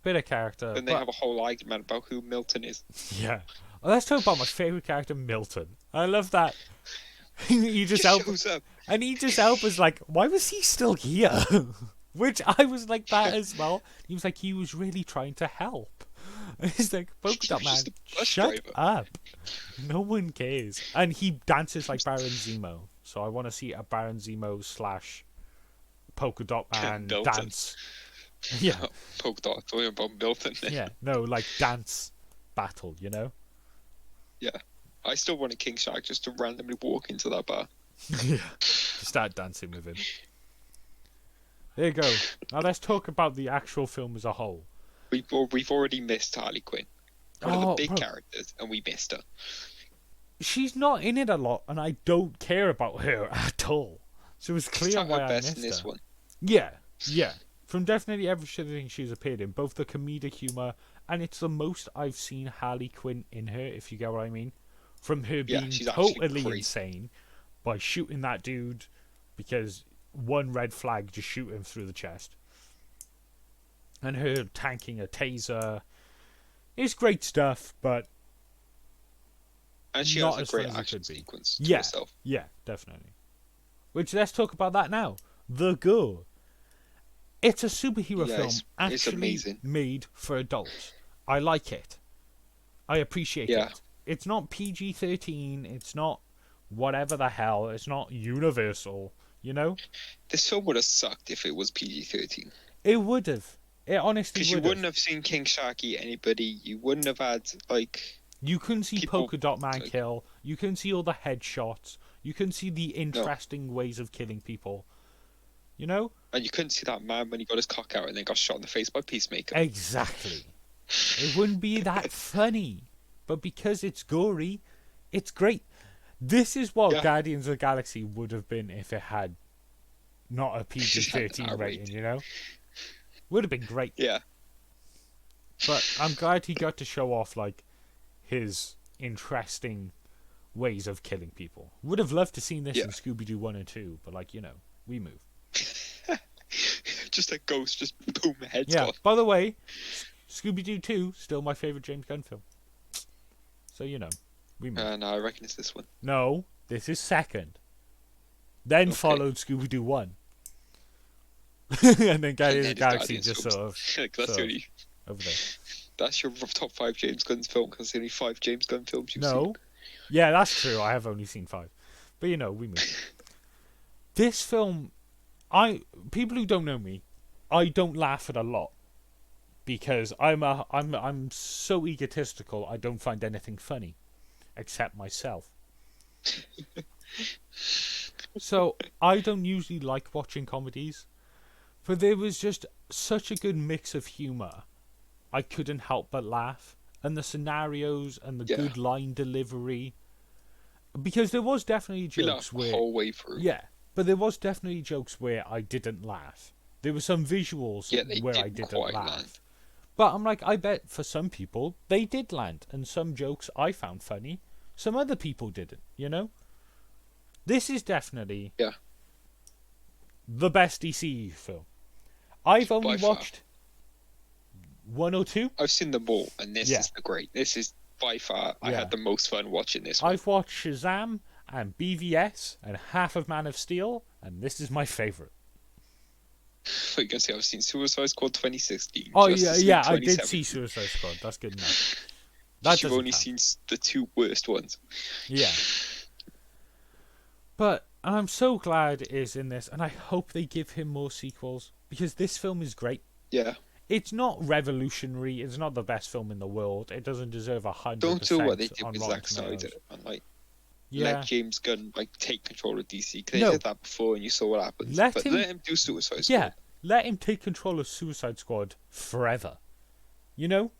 Bit of character. Then they have a whole argument about who Milton is. Yeah. Well, let's talk about my favourite character, Milton. I love that. Idris Elba. And Idris Elba's like, why was he still here? Which I was like that as well. He was like, he was really trying to help. And he's like, Polka Dot Man, shut up. No one cares. And he dances like Baron Zemo. So I want to see a Baron Zemo / Polka Dot Man dance. Yeah. Polka Dot, talking about Milton. Yeah, no, like dance battle, you know? Yeah. I still want a King Shark just to randomly walk into that bar. Yeah. To start dancing with him. There you go. Now let's talk about the actual film as a whole. We've already missed Harley Quinn, one of the big characters, and we missed her. She's not in it a lot, and I don't care about her at all. So it's clear why I missed this her. one. Yeah. From definitely everything she's appeared in, both the comedic humor, and it's the most I've seen Harley Quinn in her, if you get what I mean. From her being totally insane by shooting that dude because one red flag, just shoot him through the chest. And her tanking a taser. It's great stuff, but and she not has a great action sequence to herself. Yeah, definitely. Which, let's talk about that now. The Gore. It's a superhero film actually made for adults. I like it. I appreciate it. It's not PG-13. It's not whatever the hell. It's not Universal. You know? This film would have sucked if it was PG-13. It would have. It honestly would have. Because you wouldn't have seen King Shark eat anybody. You wouldn't have had, like... You couldn't see Polka Dot Man kill. You couldn't see all the headshots. You couldn't see the interesting ways of killing people. You know? And you couldn't see that man when he got his cock out and then got shot in the face by Peacemaker. Exactly. It wouldn't be that funny. But because it's gory, it's great. This is what Guardians of the Galaxy would have been if it had not a PG-13 rating, you know? Would have been great. Yeah. But I'm glad he got to show off, like, his interesting ways of killing people. Would have loved to seen this in Scooby-Doo 1 and 2, but, like, you know, we move. Just a ghost, just boom, heads off. By the way, Scooby-Doo 2, still my favourite James Gunn film. So, you know, we move. No, I reckon it's this one. No, this is second. Then followed Scooby-Doo 1. And then Guardians of the Galaxy just sort of... That's the only... over there. That's your top 5 James Gunn film, because there's only 5 James Gunn films you've seen. Yeah, that's true. I have only seen 5. But, you know, we move. This film... People who don't know me, I don't laugh at a lot. Because I'm so egotistical, I don't find anything funny. Except myself. So, I don't usually like watching comedies. But there was just such a good mix of humour. I couldn't help but laugh. And the scenarios and the good line delivery. Because there was definitely jokes where... the whole way through. Yeah, but there was definitely jokes where I didn't laugh. There were some visuals where I didn't laugh. Land. But I'm like, I bet for some people, they did land. And some jokes I found funny. Some other people didn't, you know? This is definitely the best DCEU film. I've only watched 1 or 2. I've seen them all, and this is the great. This is by far, I had the most fun watching this one. I've watched Shazam and BVS and half of Man of Steel, and this is my favourite. I was going to say, I've seen Suicide Squad 2016. Oh, yeah, I did see Suicide Squad. That's good enough. You've only seen the 2 worst ones. Yeah. But I'm so glad it is in this, and I hope they give him more sequels, because this film is great. Yeah. It's not revolutionary. It's not the best film in the world. It doesn't deserve 100%. Don't do what they did with Zack Snyder and let James Gunn take control of DC. They did that before, and you saw what happens. Let him do Suicide Squad. Yeah, let him take control of Suicide Squad forever. You know,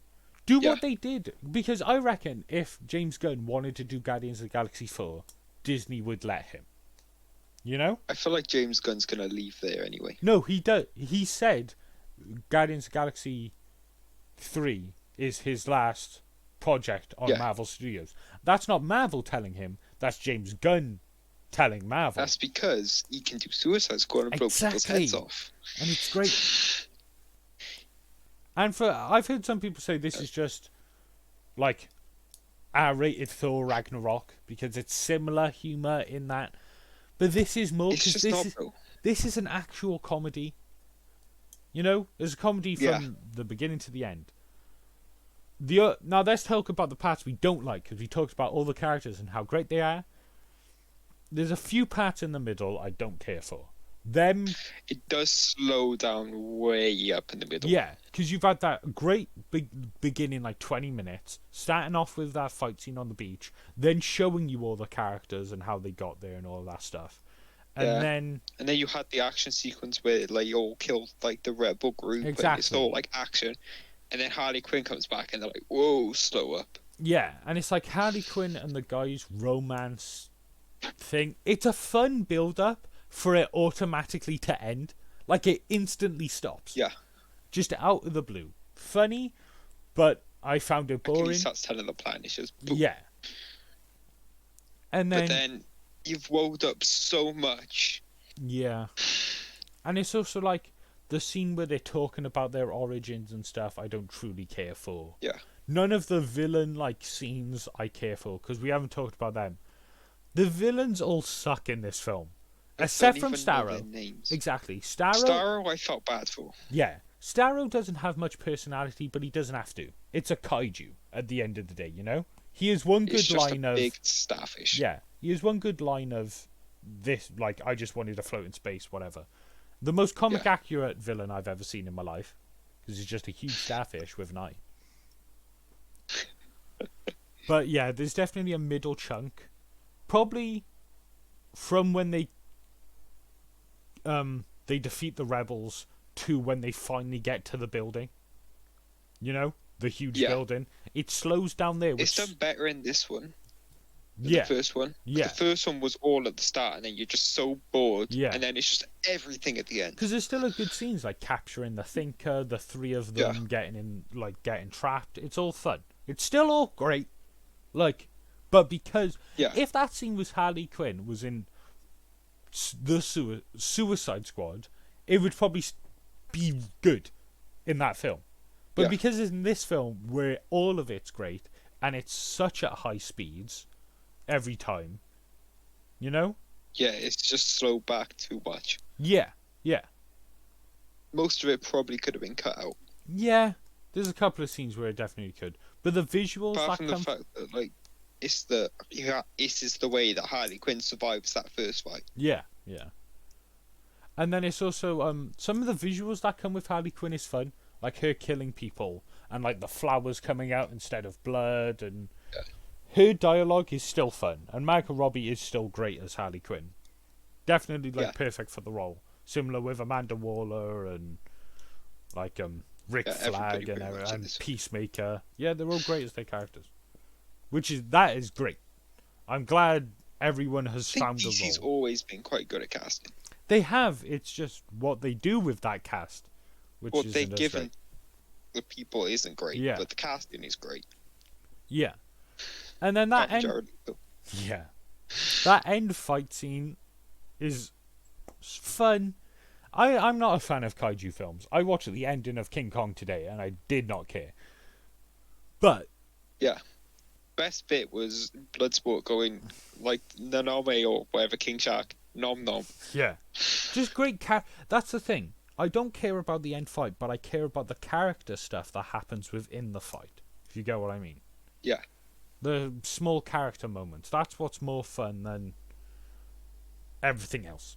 do what they did, because I reckon if James Gunn wanted to do Guardians of the Galaxy 4, Disney would let him. You know? I feel like James Gunn's gonna leave there anyway. No, he does. He said Guardians of the Galaxy 3 is his last project on Marvel Studios. That's not Marvel telling him. That's James Gunn telling Marvel. That's because he can do Suicide Squad and blow people's heads off. And it's great. And I've heard some people say this is just like R-rated Thor Ragnarok because it's similar humour in that. But this is more because this is an actual comedy. You know, there's a comedy from the beginning to the end. Now let's talk about the parts we don't like, because we talked about all the characters and how great they are. There's a few parts in the middle I don't care for. It does slow down way up in the middle. Yeah, because you've had that great big beginning, like 20 minutes, starting off with that fight scene on the beach, then showing you all the characters and how they got there and all that stuff. And then you had the action sequence where like you all killed like the rebel group, and it's Exactly. all like action. And then Harley Quinn comes back, and they're like, "Whoa, slow up." yeah, and it's like Harley Quinn and the guy's romance thing. It's a fun build up for it automatically to end. Like it instantly stops. Yeah. Just out of the blue. Funny, but I found it Like, he boring. starts telling the plan. It's just boom. Yeah. And then, But then you've wound up so much. yeah. And it's also like the scene where they're talking about their origins and stuff I don't truly care for. Yeah. None of the villain like scenes I care for because we haven't talked about them. The villains all suck in this film. Except from Starro. Exactly. Starro I felt bad for. Yeah. Starro doesn't have much personality, but he doesn't have to. It's a kaiju at the end of the day, you know? He has one good line of... big starfish. Yeah. He has one good line of this, like, I just wanted to float in space, whatever. The most comic accurate villain I've ever seen in my life. Because he's just a huge starfish with an eye. But yeah, there's definitely a middle chunk. Probably from when they defeat the rebels to when they finally get to the building. You know? The huge building. It slows down there. It's done better in this one. Yeah. The first one. Yeah. The first one was all at the start, and then you're just so bored. Yeah. And then it's just everything at the end. Because there's still a good scenes like capturing the thinker, the three of them getting trapped. It's all fun. It's still all great. Like, but because if that scene was Harley Quinn was in the Suicide Squad, it would probably be good in that film. But because it's in this film where all of it's great and it's such at high speeds every time, you know? Yeah, it's just slowed back too much. Yeah, yeah. Most of it probably could have been cut out. Yeah, there's a couple of scenes where it definitely could. But the visuals... Apart from the fact that, like, this is the way that Harley Quinn survives that first fight. Yeah, yeah. And then it's also... some of the visuals that come with Harley Quinn is fun. Like her killing people and like the flowers coming out instead of blood, and her dialogue is still fun, and Margot Robbie is still great as Harley Quinn. Definitely perfect for the role. Similar with Amanda Waller and like Rick Flag and Peacemaker. Yeah, they're all great as their characters. That is great. I'm glad everyone has found a role. DC's always been quite good at casting. They have. It's just what they do with that cast. What they've given the people isn't great, but the casting is great. Yeah. And then that that end fight scene is fun. I'm not a fan of kaiju films. I watched the ending of King Kong today and I did not care. But best bit was Bloodsport going like Nanome or whatever, King Shark, nom nom. Yeah. Just great that's the thing. I don't care about the end fight, but I care about the character stuff that happens within the fight. If you get what I mean. Yeah. The small character moments. That's what's more fun than everything else.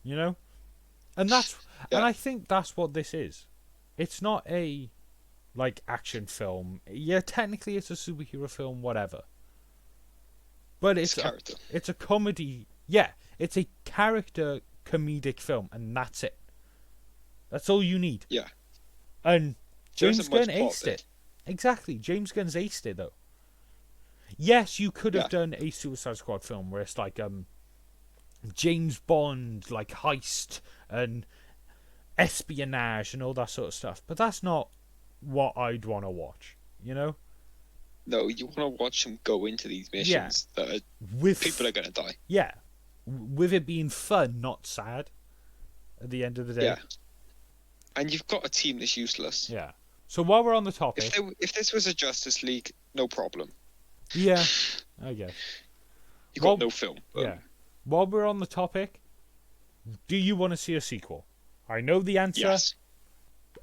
You know? And and I think that's what this is. It's not a like action film. Yeah, technically it's a superhero film, whatever. But it's a comedy. Yeah, it's a character comedic film, and that's it. That's all you need. Yeah. And James Gunn aced it. Exactly. James Gunn's aced it, though. Yes, you could have done a Suicide Squad film where it's like James Bond, like heist and espionage and all that sort of stuff. But that's not what I'd want to watch, you know? No, you want to watch them go into these missions that people are going to die. Yeah. With it being fun, not sad at the end of the day. Yeah. And you've got a team that's useless. Yeah. So while we're on the topic... If this was a Justice League, no problem. Yeah, I guess. You got no film. Yeah. While we're on the topic, do you want to see a sequel? I know the answer. Yes.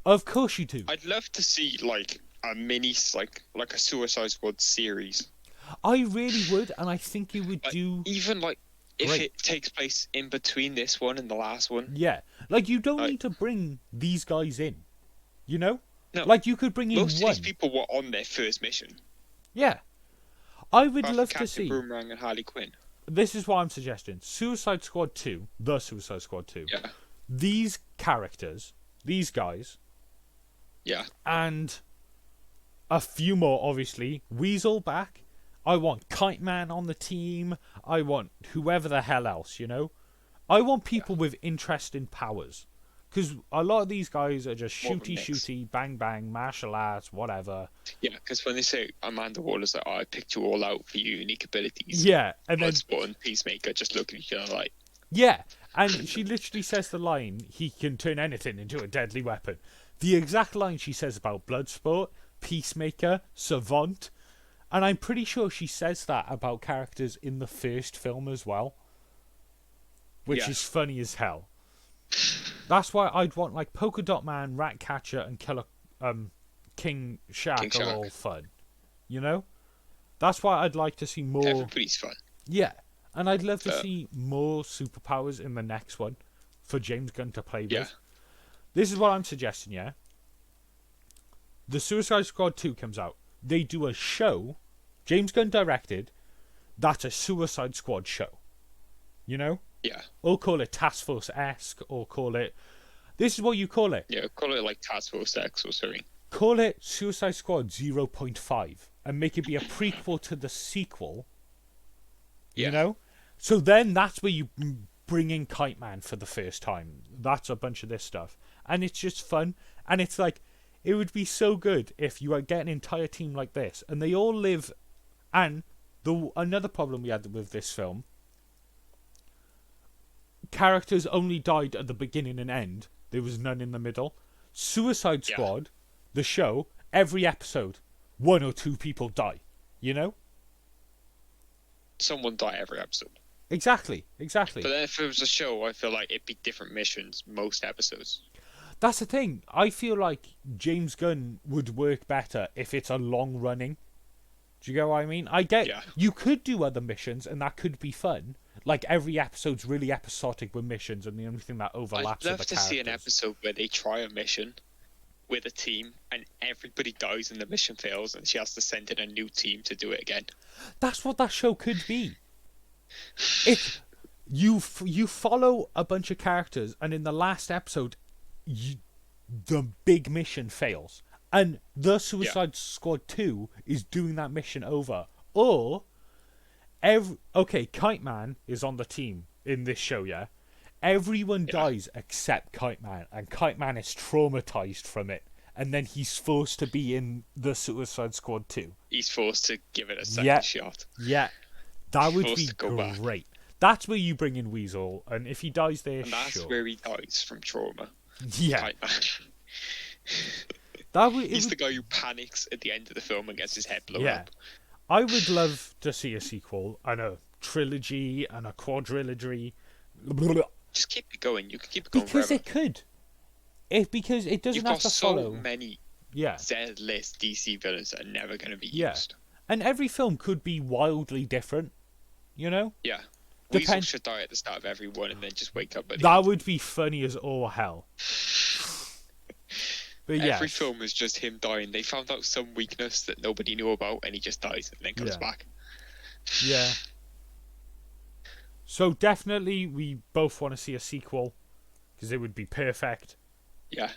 Of course you do. I'd love to see like a mini, like a Suicide Squad series. I really would, and I think it would do... Even like... If it takes place in between this one and the last one. Yeah. Like, you don't need to bring these guys in. You know? No. Like, you could bring in Most of these people were on their first mission. Yeah. I would love to see... Captain Boomerang and Harley Quinn. this is what I'm suggesting. Suicide Squad 2, the Suicide Squad 2. Yeah. These characters, these guys, Yeah. and a few more, obviously. Weasel back. I want Kite Man on the team. I want whoever the hell else, you know? I want people with interesting powers. Because a lot of these guys are just shooty, bang, bang, martial arts, whatever. Yeah, because when they say Amanda Waller's like, oh, I picked you all out for your unique abilities. Yeah, and then Bloodsport and Peacemaker just look at each other like... Yeah, and she literally says the line, he can turn anything into a deadly weapon. The exact line she says about Bloodsport, Peacemaker, Savant, and I'm pretty sure she says that about characters in the first film as well. Which is funny as hell. That's why I'd want like Polka Dot Man, Ratcatcher, and King Shark are all fun. You know? That's why I'd like to see more... Everybody's fun. Yeah. And I'd love to see more superpowers in the next one for James Gunn to play with. Yeah. This is what I'm suggesting, yeah? The Suicide Squad 2 comes out. They do a show, James Gunn directed, that's a Suicide Squad show. You know? Yeah. Or call it Task Force-esque, or call it... This is what you call it. Yeah, call it like Task Force X or something. Call it Suicide Squad 0.5 and make it be a prequel to the sequel. Yeah. You know? So then that's where you bring in Kite Man for the first time. That's a bunch of this stuff. And it's just fun. And it's like, it would be so good if you get an entire team like this. And they all live... And another problem we had with this film... Characters only died at the beginning and end. There was none in the middle. Suicide Squad, the show, every episode, 1 or 2 people die. You know? Someone die every episode. Exactly. But then if it was a show, I feel like it'd be different missions most episodes. That's the thing. I feel like James Gunn would work better if it's a long running. Do you get what I mean? I get you could do other missions and that could be fun. Like every episode's really episodic with missions and the only thing that overlaps I'd are the love to characters. see an episode where they try a mission with a team and everybody dies and the mission fails and she has to send in a new team to do it again. That's what that show could be. If you follow a bunch of characters and in the last episode the big mission fails and the Suicide Squad 2 is doing that mission over. Or Kite Man is on the team in this show, yeah? Everyone dies except Kite Man, and Kite Man is traumatized from it, and then he's forced to be in the Suicide Squad 2. He's forced to give it a second shot. Yeah, that would be great. That's where you bring in Weasel, and if he dies there, and that's where he dies from trauma. Yeah. He's the guy who panics at the end of the film and gets his head blown up. I would love to see a sequel and a trilogy and a quadrilogy. Just keep it going. You can keep it going because forever. it could. Because it doesn't have to follow. You've got so many Z-list DC villains that are never going to be used. And every film could be wildly different. You know? Yeah. Weasel should die at the start of every one and then just wake up at the end. That would be funny as all hell. But every film is just him dying. They found out some weakness that nobody knew about and he just dies and then comes back. Yeah. So definitely we both want to see a sequel because it would be perfect. Yeah.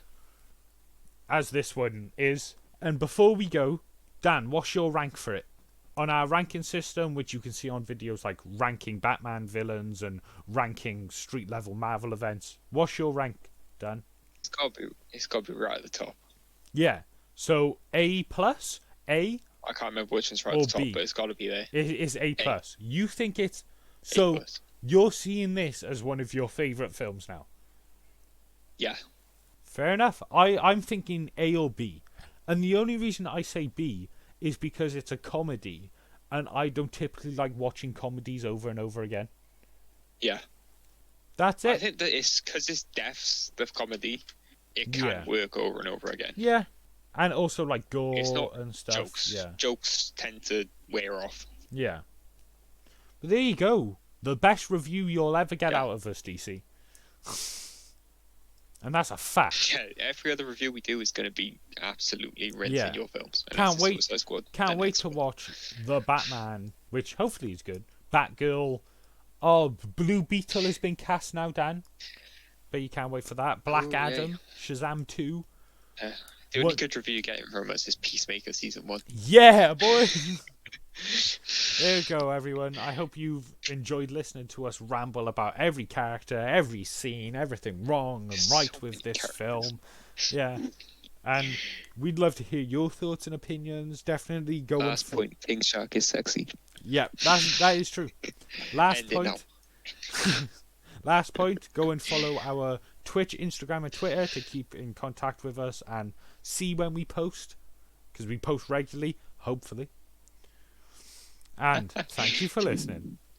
As this one is. And before we go, Dan, what's your rank for it? On our ranking system, which you can see on videos like ranking Batman villains and ranking street level Marvel events. What's your rank, Dan? It's got to be right at the top. Yeah. So A plus, A. I can't remember which one's right at the top, B. but it's got to be there. It is A plus. You think it's so? You're seeing this as one of your favorite films now. Yeah. Fair enough. I'm thinking A or B, and the only reason I say B is because it's a comedy, and I don't typically like watching comedies over and over again. Yeah. That's it. I think that it's because it's deaths, the comedy, it can work over and over again. Yeah. And also like gore and stuff. Jokes. Yeah. Jokes tend to wear off. Yeah. But there you go. The best review you'll ever get out of us, DC. And that's a fact. Yeah, every other review we do is going to be absolutely rinsing your films. Can't wait to watch The Batman, which hopefully is good. Batgirl, Oh, Blue Beetle has been cast now, Dan. But you can't wait for that. Black Adam, Shazam 2. The only good review you're getting from us is Peacemaker Season 1. Yeah, boy! There you go, everyone. I hope you've enjoyed listening to us ramble about every character, every scene, everything wrong and right with this film. Yeah. And we'd love to hear your thoughts and opinions. Definitely go Last point, King Shark is sexy. Yeah, that is true. Last point. Last point, go and follow our Twitch, Instagram and Twitter to keep in contact with us and see when we post. Because we post regularly, hopefully. And thank you for listening.